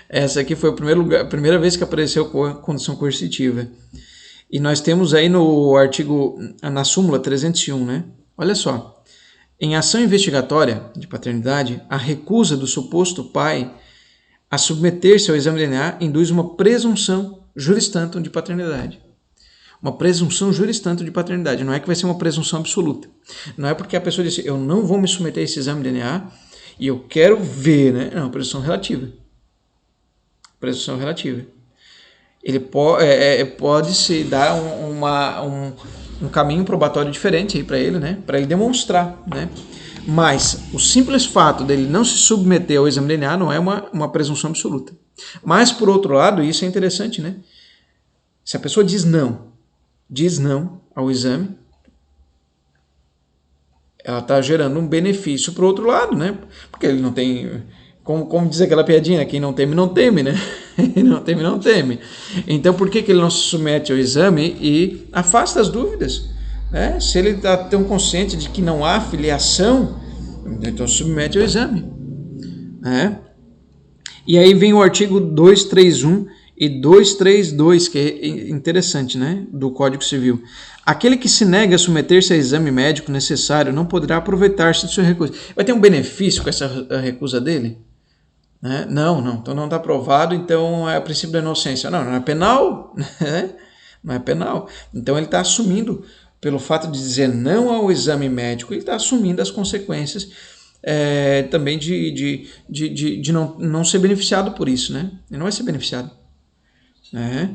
Essa aqui foi a primeira vez que apareceu condução coercitiva. E nós temos aí no artigo, na súmula 301, né? Olha só. Em ação investigatória de paternidade, a recusa do suposto pai a submeter-se ao exame de DNA induz uma presunção juris tantum de paternidade. Uma presunção juris tantum de paternidade. Não é que vai ser uma presunção absoluta. Não é porque a pessoa disse, eu não vou me submeter a esse exame de DNA, e eu quero ver, né? Não, presunção relativa. Presunção relativa. Ele pode se dar um caminho probatório diferente para ele, né? Para ele demonstrar, né? Mas o simples fato dele não se submeter ao exame de DNA não é uma presunção absoluta. Mas, por outro lado, isso é interessante, né? Se a pessoa diz não ao exame, ela está gerando um benefício para o outro lado, né? Porque ele não tem... Como diz aquela piadinha, quem não teme, não teme, né? Quem não teme, não teme. Então, por que ele não se submete ao exame e afasta as dúvidas? Né? Se ele está tão consciente de que não há filiação, então submete ao exame. Né? E aí vem o artigo 231 e 232, que é interessante, né? Do Código Civil. Aquele que se nega a submeter-se a exame médico necessário não poderá aproveitar-se de sua recusa. Vai ter um benefício com essa recusa dele? Né? Não, então não está aprovado, então é o princípio da inocência. Não é penal, né? Não é penal. Então ele está assumindo, pelo fato de dizer não ao exame médico, ele está assumindo as consequências também de não ser beneficiado por isso, né? Ele não vai ser beneficiado. Né?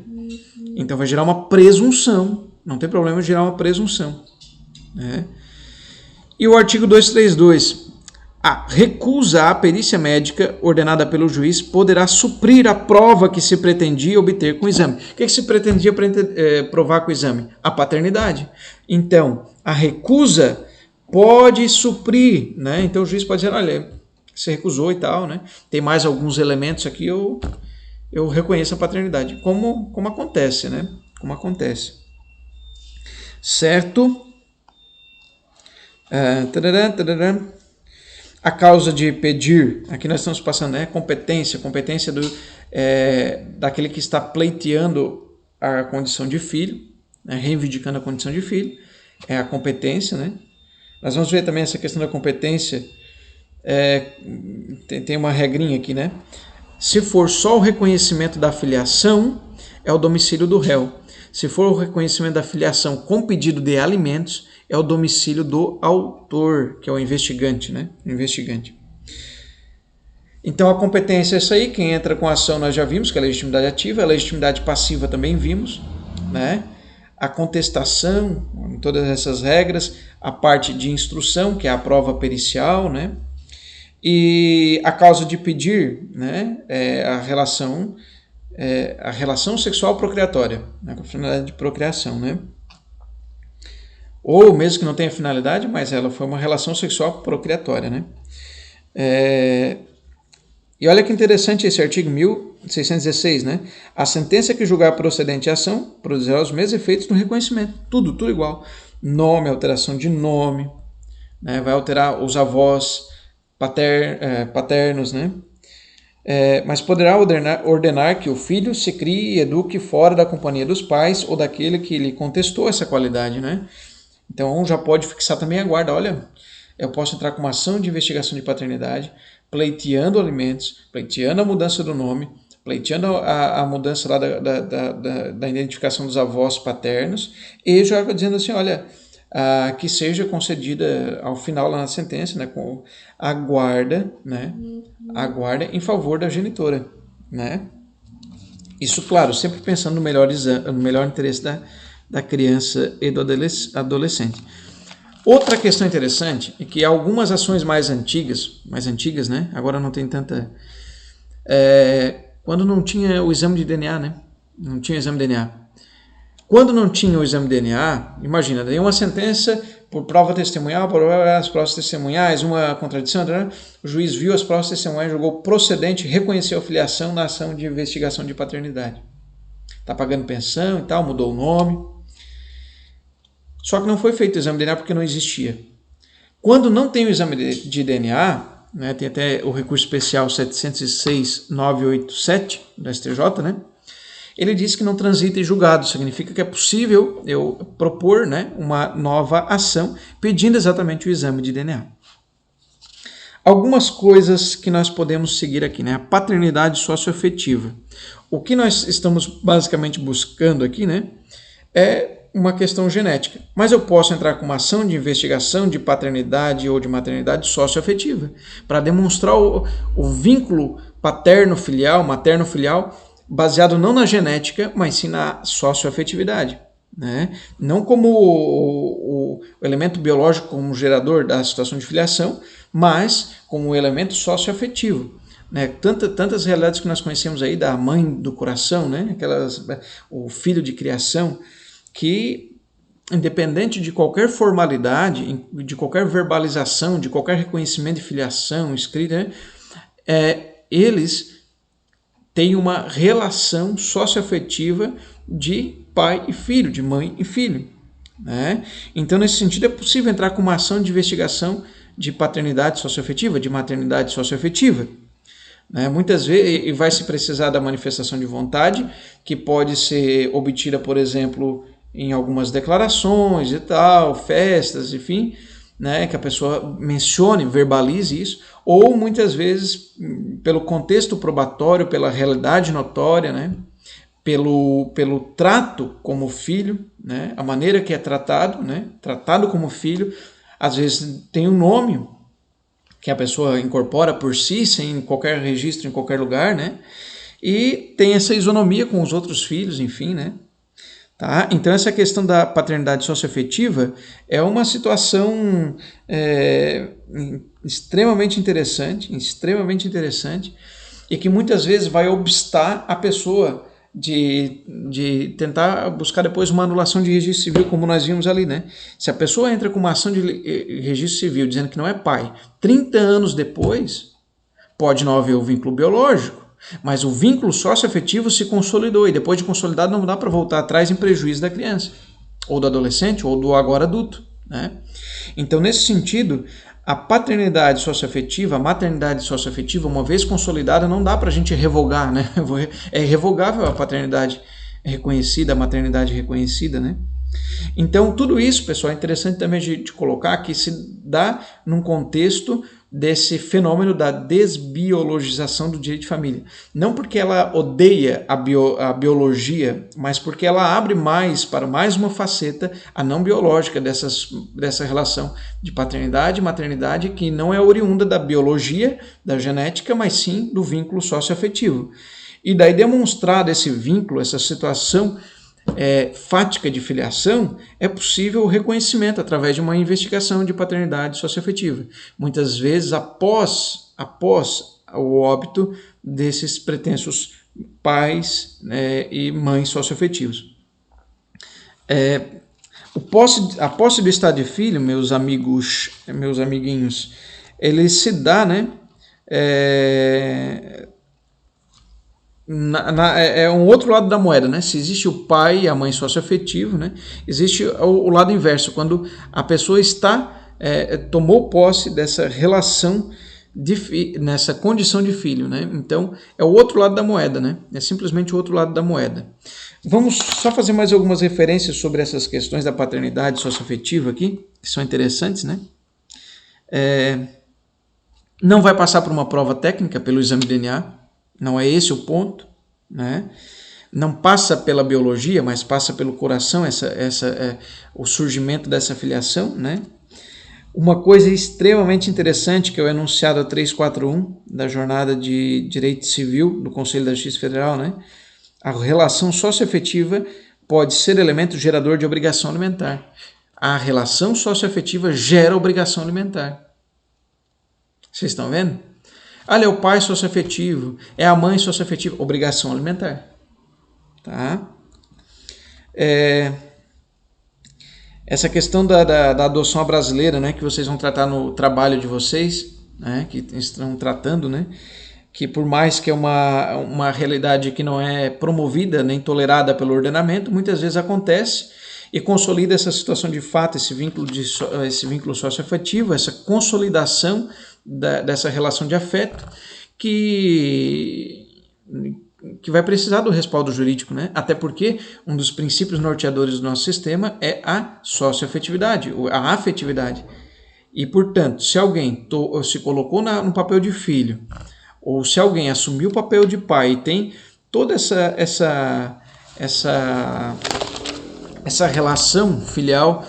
Então vai gerar uma presunção. Não tem problema gerar uma presunção. Né? E o artigo 232. A recusa à perícia médica ordenada pelo juiz poderá suprir a prova que se pretendia obter com o exame. O que se pretendia provar com o exame? A paternidade. Então, a recusa pode suprir, né? Então o juiz pode dizer, olha, você recusou e tal, né? Tem mais alguns elementos aqui, eu reconheço a paternidade. Como acontece, né? Como acontece. Certo? A causa de pedir, aqui nós estamos passando, né? Competência daquele que está pleiteando a condição de filho, né? Reivindicando a condição de filho, é a competência, né? Nós vamos ver também essa questão da competência, tem uma regrinha aqui, né? Se for só o reconhecimento da filiação, é o domicílio do réu. Se for o reconhecimento da filiação com pedido de alimentos, é o domicílio do autor, que é o investigante, né? Investigante. Então a competência é essa aí, quem entra com a ação nós já vimos, que é a legitimidade ativa, a legitimidade passiva também vimos, né? A contestação, em todas essas regras, a parte de instrução, que é a prova pericial, né? E a causa de pedir, né? A relação sexual procriatória, né? Com a finalidade de procriação, né? Ou mesmo que não tenha finalidade, mas ela foi uma relação sexual procriatória, né? E olha que interessante esse artigo 1616, né? A sentença que julgar procedente a ação produzirá os mesmos efeitos no reconhecimento. Tudo igual. Nome, alteração de nome, né? Vai alterar os avós paternos, né? Mas poderá ordenar que o filho se crie e eduque fora da companhia dos pais ou daquele que lhe contestou essa qualidade, né? Então já pode fixar também a guarda. Olha, eu posso entrar com uma ação de investigação de paternidade, pleiteando alimentos, pleiteando a mudança do nome, pleiteando a mudança lá da identificação dos avós paternos, e já dizendo assim, olha, que seja concedida ao final lá na sentença, né, com a guarda, né, a guarda em favor da genitora, né? Isso, claro, sempre pensando no melhor interesse da criança e do adolescente. Outra questão interessante é que algumas ações mais antigas, né? Agora não tem tanta... quando não tinha o exame de DNA, né? Não tinha exame de DNA. Quando não tinha o exame de DNA, imagina, daí uma sentença por prova testemunhal, por as provas testemunhais, uma contradição, né? O juiz viu as provas testemunhais, julgou procedente, reconheceu a filiação na ação de investigação de paternidade. Está pagando pensão e tal, mudou o nome. Só que não foi feito o exame de DNA porque não existia. Quando não tem o exame de DNA, né, tem até o recurso especial 706.987 do STJ, né? Ele diz que não transita em julgado, significa que é possível eu propor, né, uma nova ação pedindo exatamente o exame de DNA. Algumas coisas que nós podemos seguir aqui, né? A paternidade socioafetiva. O que nós estamos basicamente buscando aqui, né, é uma questão genética. Mas eu posso entrar com uma ação de investigação de paternidade ou de maternidade socioafetiva para demonstrar o vínculo paterno-filial, materno-filial, baseado não na genética, mas sim na socioafetividade. Né? Não como o elemento biológico como gerador da situação de filiação, mas como o elemento socioafetivo. Né? Tantas realidades que nós conhecemos aí da mãe do coração, né? O filho de criação, que independente de qualquer formalidade, de qualquer verbalização, de qualquer reconhecimento de filiação escrita, eles têm uma relação socioafetiva de pai e filho, de mãe e filho. Né? Então, nesse sentido, é possível entrar com uma ação de investigação de paternidade socioafetiva, de maternidade socioafetiva. Né? Muitas vezes vai se precisar da manifestação de vontade, que pode ser obtida, por exemplo, em algumas declarações e tal, festas, enfim, né? Que a pessoa mencione, verbalize isso, ou muitas vezes pelo contexto probatório, pela realidade notória, né? Pelo trato como filho, né? A maneira que é tratado, né? Tratado como filho, às vezes tem um nome que a pessoa incorpora por si, sem qualquer registro em qualquer lugar, né? E tem essa isonomia com os outros filhos, enfim, né? Tá? Então, essa questão da paternidade socioafetiva é uma situação extremamente interessante, e que muitas vezes vai obstar a pessoa de tentar buscar depois uma anulação de registro civil, como nós vimos ali, né? Se a pessoa entra com uma ação de registro civil dizendo que não é pai, 30 anos depois, pode não haver o vínculo biológico, mas o vínculo socioafetivo se consolidou, e depois de consolidado não dá para voltar atrás em prejuízo da criança, ou do adolescente, ou do agora adulto. Né? Então, nesse sentido, a paternidade socioafetiva, a maternidade socioafetiva, uma vez consolidada, não dá para a gente revogar. Né? É irrevogável a paternidade reconhecida, a maternidade reconhecida. Né? Então, tudo isso, pessoal, é interessante também de colocar que se dá num contexto desse fenômeno da desbiologização do direito de família. Não porque ela odeia a biologia, mas porque ela abre mais para mais uma faceta, a não biológica dessa relação de paternidade e maternidade, que não é oriunda da biologia, da genética, mas sim do vínculo socioafetivo. E daí demonstrado esse vínculo, essa situação fática de filiação, é possível o reconhecimento através de uma investigação de paternidade socioafetiva. Muitas vezes após o óbito desses pretensos pais, né, e mães socioafetivos. A posse do estado de filho, meus amiguinhos, ele se dá, né, é um outro lado da moeda, né? Se existe o pai e a mãe socioafetivo, né? Existe o lado inverso, quando a pessoa tomou posse dessa relação, nessa condição de filho, né? Então, é o outro lado da moeda, né? É simplesmente o outro lado da moeda. Vamos só fazer mais algumas referências sobre essas questões da paternidade socioafetiva aqui, que são interessantes, né? Não vai passar por uma prova técnica pelo exame de DNA, não é esse o ponto, né? Não passa pela biologia, mas passa pelo coração o surgimento dessa filiação, né? Uma coisa extremamente interessante, que é o enunciado 341 da Jornada de Direito Civil do Conselho da Justiça Federal, né? A relação socioafetiva pode ser elemento gerador de obrigação alimentar. A relação socioafetiva gera obrigação alimentar. Vocês estão vendo? Olha, é o pai socioafetivo, é a mãe socioafetiva, obrigação alimentar. Tá? Essa questão da adoção brasileira, né, que vocês vão tratar no trabalho de vocês, né, que estão tratando, né, que por mais que é uma realidade que não é promovida nem tolerada pelo ordenamento, muitas vezes acontece e consolida essa situação de fato, esse vínculo socioafetivo, essa consolidação dessa relação de afeto que vai precisar do respaldo jurídico, né? Até porque um dos princípios norteadores do nosso sistema é a socioafetividade, a afetividade. E, portanto, se alguém se colocou no papel de filho, ou se alguém assumiu o papel de pai e tem toda essa essa relação filial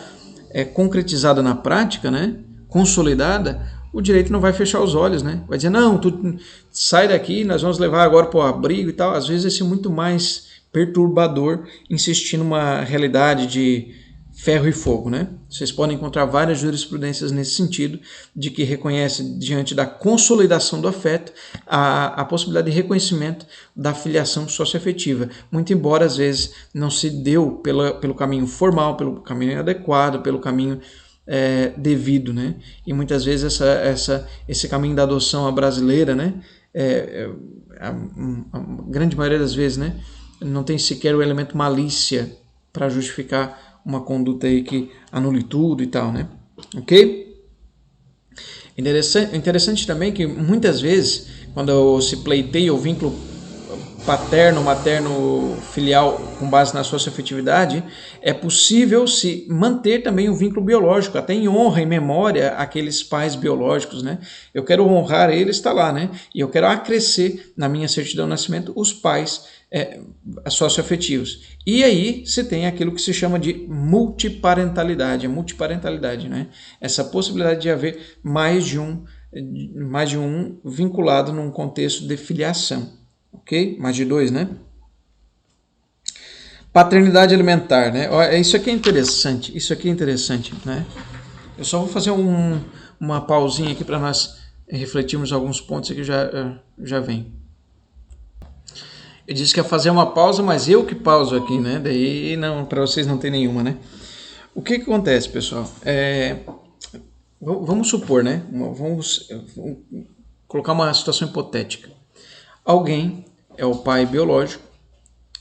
é concretizada na prática, né, consolidada, o direito não vai fechar os olhos, né? Vai dizer, não, tu sai daqui, nós vamos levar agora para o abrigo e tal. Às vezes esse é muito mais perturbador insistir numa realidade de ferro e fogo, né? Vocês podem encontrar várias jurisprudências nesse sentido, de que reconhece, diante da consolidação do afeto, a possibilidade de reconhecimento da filiação socioafetiva, muito embora às vezes não se deu pelo caminho formal, pelo caminho adequado, pelo caminho devido, né? E muitas vezes esse caminho da adoção à brasileira, né? A grande maioria das vezes, né? Não tem sequer o elemento malícia para justificar uma conduta aí que anule tudo e tal, né? Ok? Interessante também que muitas vezes, quando se pleiteia o vínculo paterno, materno, filial com base na socioafetividade, é possível se manter também o vínculo biológico, até em honra e memória àqueles pais biológicos, né? Eu quero honrar eles, está lá, né? E eu quero acrescer na minha certidão de nascimento os pais socioafetivos. E aí se tem aquilo que se chama de multiparentalidade, a multiparentalidade, né? Essa possibilidade de haver mais de um vinculado num contexto de filiação. Ok? Mais de 2, né? Paternidade alimentar, né? Isso aqui é interessante, né? Eu só vou fazer uma pausinha aqui para nós refletirmos alguns pontos aqui, já vem. Eu disse que ia fazer uma pausa, mas eu que pauso aqui, né? Daí não, para vocês não tem nenhuma, né? O que acontece, pessoal? Vamos supor, né? Vamos colocar uma situação hipotética. Alguém é o pai biológico,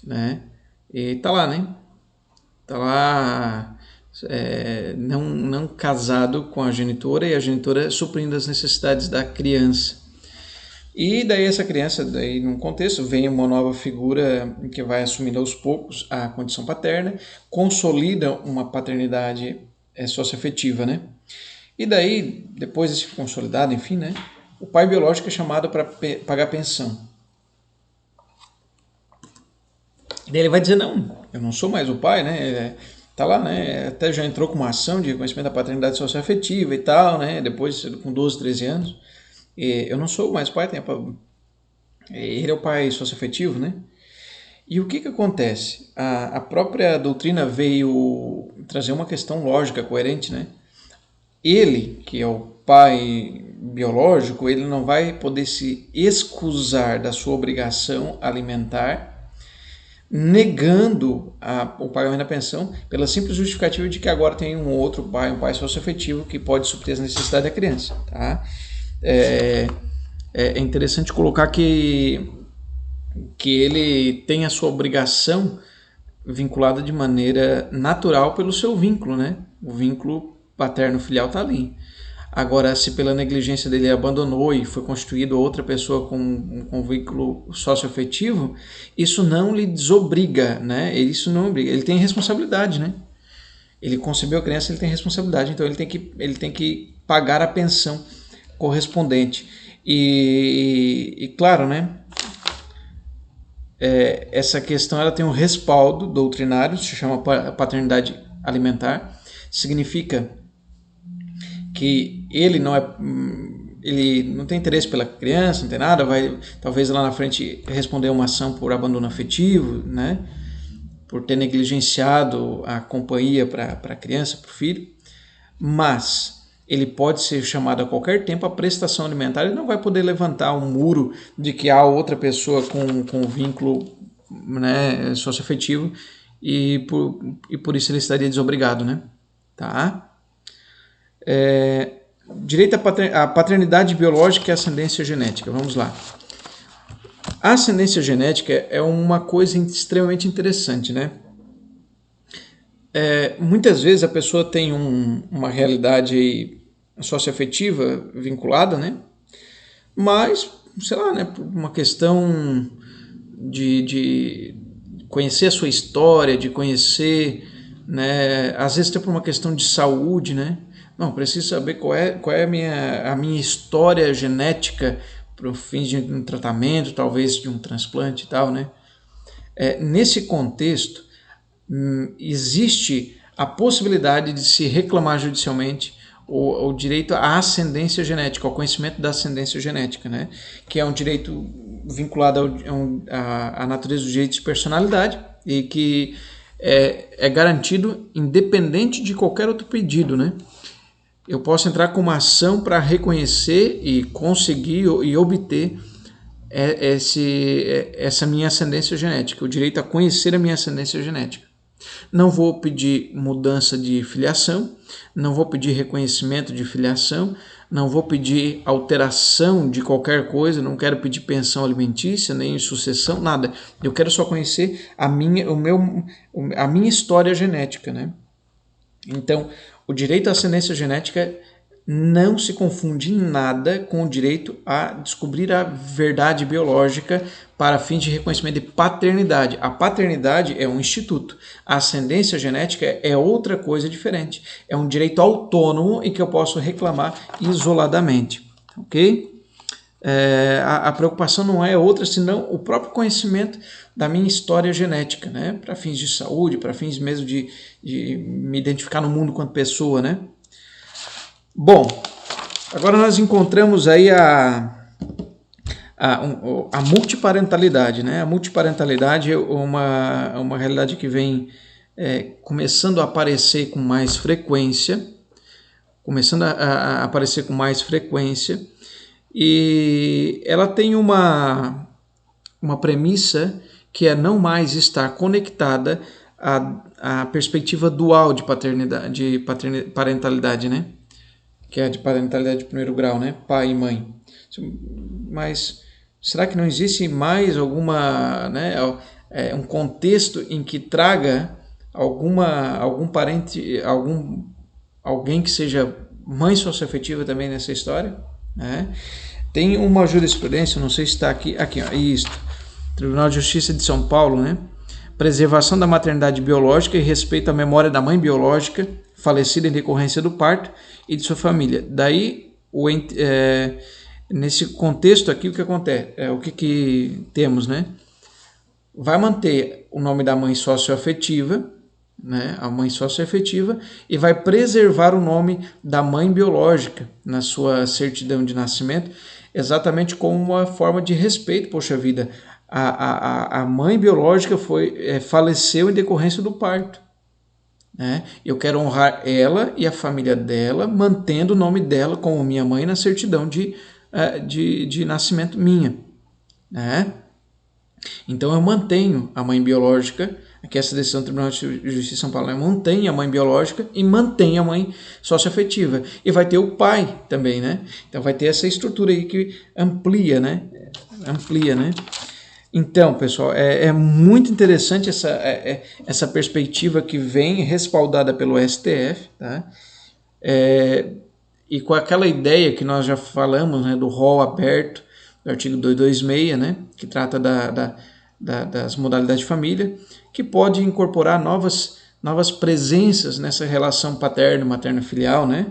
né? E tá lá, né? Tá lá não casado com a genitora e a genitora suprindo as necessidades da criança. E daí essa criança, num contexto, vem uma nova figura que vai assumindo aos poucos a condição paterna, consolida uma paternidade socioafetiva, né? E daí, depois de se consolidado, enfim, né? O pai biológico é chamado para pagar pensão. Daí ele vai dizer, não, eu não sou mais o pai, né? Tá lá, né? Até já entrou com uma ação de reconhecimento da paternidade socioafetiva e tal, né? Depois, com 12, 13 anos. Eu não sou mais pai, ele é o pai socioafetivo, né? E o que acontece? A própria doutrina veio trazer uma questão lógica, coerente, né? Ele, que é o pai biológico, ele não vai poder se excusar da sua obrigação alimentar, negando o pagamento da pensão pela simples justificativa de que agora tem um outro pai, um pai socioafetivo que pode suprir as necessidades da criança, tá? É interessante colocar que ele tem a sua obrigação vinculada de maneira natural pelo seu vínculo, né? O vínculo paterno-filial está ali. Agora, se pela negligência dele abandonou e foi constituído outra pessoa com vínculo socioafetivo, isso não lhe desobriga, né? Isso não obriga. Ele tem responsabilidade, né? Ele concebeu a criança, ele tem responsabilidade, então ele tem que pagar a pensão correspondente. E claro, né? Essa questão ela tem um respaldo doutrinário, se chama paternidade alimentar, significa que ele não tem interesse pela criança, não tem nada, vai talvez lá na frente responder uma ação por abandono afetivo, né? Por ter negligenciado a companhia para a criança, para o filho, mas ele pode ser chamado a qualquer tempo a prestação alimentar, ele não vai poder levantar um muro de que há outra pessoa com vínculo, né, socioafetivo e por isso ele estaria desobrigado, né? Tá? Direito à paternidade biológica e ascendência genética. Vamos lá. A ascendência genética é uma coisa extremamente interessante, né? Muitas vezes a pessoa tem uma realidade socioafetiva vinculada, né? Mas, sei lá, né? Por uma questão de conhecer a sua história, de conhecer, né? Às vezes até por uma questão de saúde, né? Não, preciso saber qual é a minha história genética para o fim de um tratamento, talvez de um transplante e tal, né? Nesse contexto, existe a possibilidade de se reclamar judicialmente o direito à ascendência genética, ao conhecimento da ascendência genética, né? Que é um direito vinculado à natureza do direito de personalidade e que é garantido independente de qualquer outro pedido, né? Eu posso entrar com uma ação para reconhecer e conseguir e obter essa minha ascendência genética, o direito a conhecer a minha ascendência genética. Não vou pedir mudança de filiação, não vou pedir reconhecimento de filiação, não vou pedir alteração de qualquer coisa, não quero pedir pensão alimentícia, nem sucessão, nada. Eu quero só conhecer a minha história genética, né? Então, o direito à ascendência genética não se confunde em nada com o direito a descobrir a verdade biológica para fins de reconhecimento de paternidade. A paternidade é um instituto. A ascendência genética é outra coisa diferente. É um direito autônomo e que eu posso reclamar isoladamente. Ok? A preocupação não é outra senão o próprio conhecimento da minha história genética, né? Para fins de saúde, para fins mesmo de me identificar no mundo quanto pessoa, né? Bom, agora nós encontramos aí a multiparentalidade, né? A multiparentalidade é uma realidade que vem começando a aparecer com mais frequência, e ela tem uma premissa que é não mais estar conectada à perspectiva dual de parentalidade, né? Que é a de parentalidade de primeiro grau, né? Pai e mãe. Mas será que não existe mais alguma, né, um contexto em que traga algum parente, alguém que seja mãe socioafetiva também nessa história? Né? Tem uma jurisprudência, não sei se está aqui, ó, isso. Tribunal de Justiça de São Paulo, né? Preservação da maternidade biológica e respeito à memória da mãe biológica falecida em decorrência do parto e de sua família. Daí, nesse contexto aqui, o que acontece? O que temos, né? Vai manter o nome da mãe socioafetiva, né? A mãe socioafetiva, e vai preservar o nome da mãe biológica na sua certidão de nascimento, exatamente como uma forma de respeito. Poxa vida, a mãe biológica faleceu em decorrência do parto. Né? Eu quero honrar ela e a família dela, mantendo o nome dela como minha mãe na certidão de nascimento minha. Né? Então eu mantenho a mãe biológica, aqui essa decisão do Tribunal de Justiça de São Paulo, mantém a mãe biológica e mantém a mãe socioafetiva. E vai ter o pai também, né? Então vai ter essa estrutura aí que amplia, né? Então, pessoal, é muito interessante essa perspectiva que vem respaldada pelo STF, tá? E com aquela ideia que nós já falamos, né, do rol aberto, do artigo 226, né, que trata das modalidades de família, que pode incorporar novas presenças nessa relação paterno-materno-filial, né,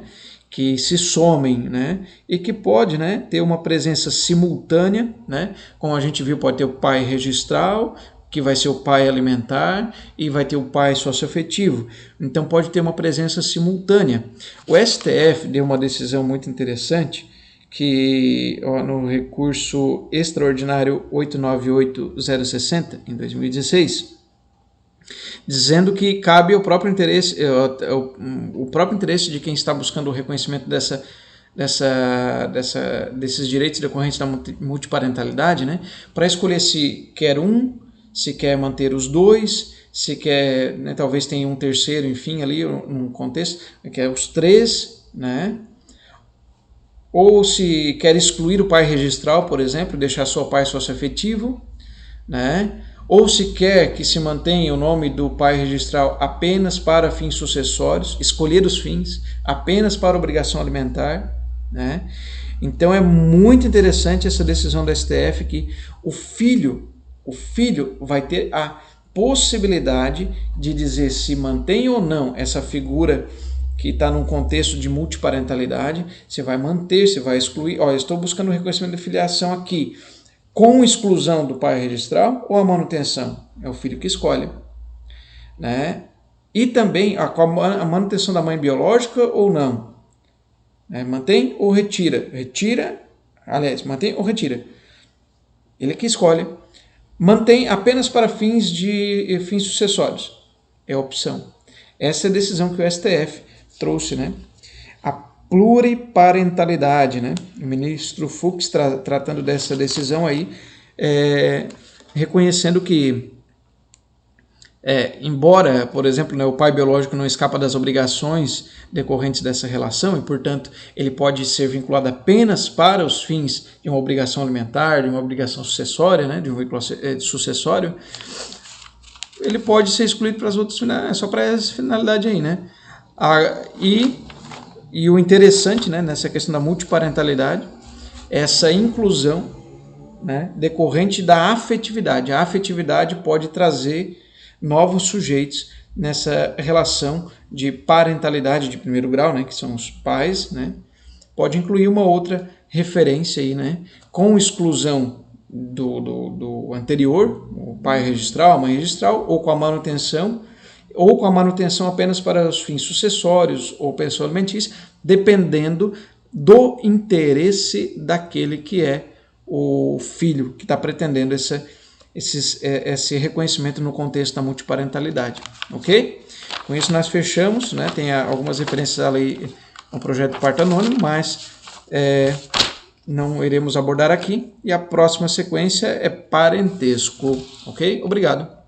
que se somem, né, e que pode, né, ter uma presença simultânea, né, como a gente viu, pode ter o pai registral, que vai ser o pai alimentar, e vai ter o pai socioafetivo. Então pode ter uma presença simultânea. O STF deu uma decisão muito interessante, que no recurso extraordinário 898060, em 2016, dizendo que cabe ao próprio interesse, o próprio interesse de quem está buscando o reconhecimento desses direitos decorrentes da multiparentalidade, né, para escolher se quer se quer manter os dois, se quer, né, talvez tenha um terceiro, enfim, ali num contexto, que é os três, né, ou se quer excluir o pai registral, por exemplo, deixar só o pai socioafetivo, né, ou se quer que se mantenha o nome do pai registral apenas para fins sucessórios, escolher os fins, apenas para obrigação alimentar, né. Então é muito interessante essa decisão do STF, que o filho vai ter a possibilidade de dizer se mantém ou não essa figura que está num contexto de multiparentalidade, se vai manter, se vai excluir. Eu estou buscando o reconhecimento de filiação aqui, com exclusão do pai registral ou a manutenção? É o filho que escolhe. né? E também com a manutenção da mãe biológica ou não? Mantém ou retira? Mantém ou retira? Ele que escolhe. Mantém apenas para fins sucessórios. É a opção. Essa é a decisão que o STF trouxe, né? A pluriparentalidade, né? O ministro Fux tratando dessa decisão aí, reconhecendo que embora, por exemplo, né, o pai biológico não escapa das obrigações decorrentes dessa relação e, portanto, ele pode ser vinculado apenas para os fins de uma obrigação alimentar, de uma obrigação sucessória, né, de um vínculo sucessório, ele pode ser excluído para as outras finalidades, só para essa finalidade aí, né? E o interessante, né, nessa questão da multiparentalidade, essa inclusão, né, decorrente da afetividade. A afetividade pode trazer novos sujeitos nessa relação de parentalidade de primeiro grau, né, que são os pais, né, pode incluir uma outra referência aí, né, com exclusão do anterior, o pai registral, a mãe registral, ou com a manutenção apenas para os fins sucessórios ou pensão alimentícia, dependendo do interesse daquele que é o filho que está pretendendo esse reconhecimento no contexto da multiparentalidade, ok? Com isso nós fechamos, né? Tem algumas referências ali no projeto do parto anônimo, mas não iremos abordar aqui, e a próxima sequência é parentesco, ok? Obrigado.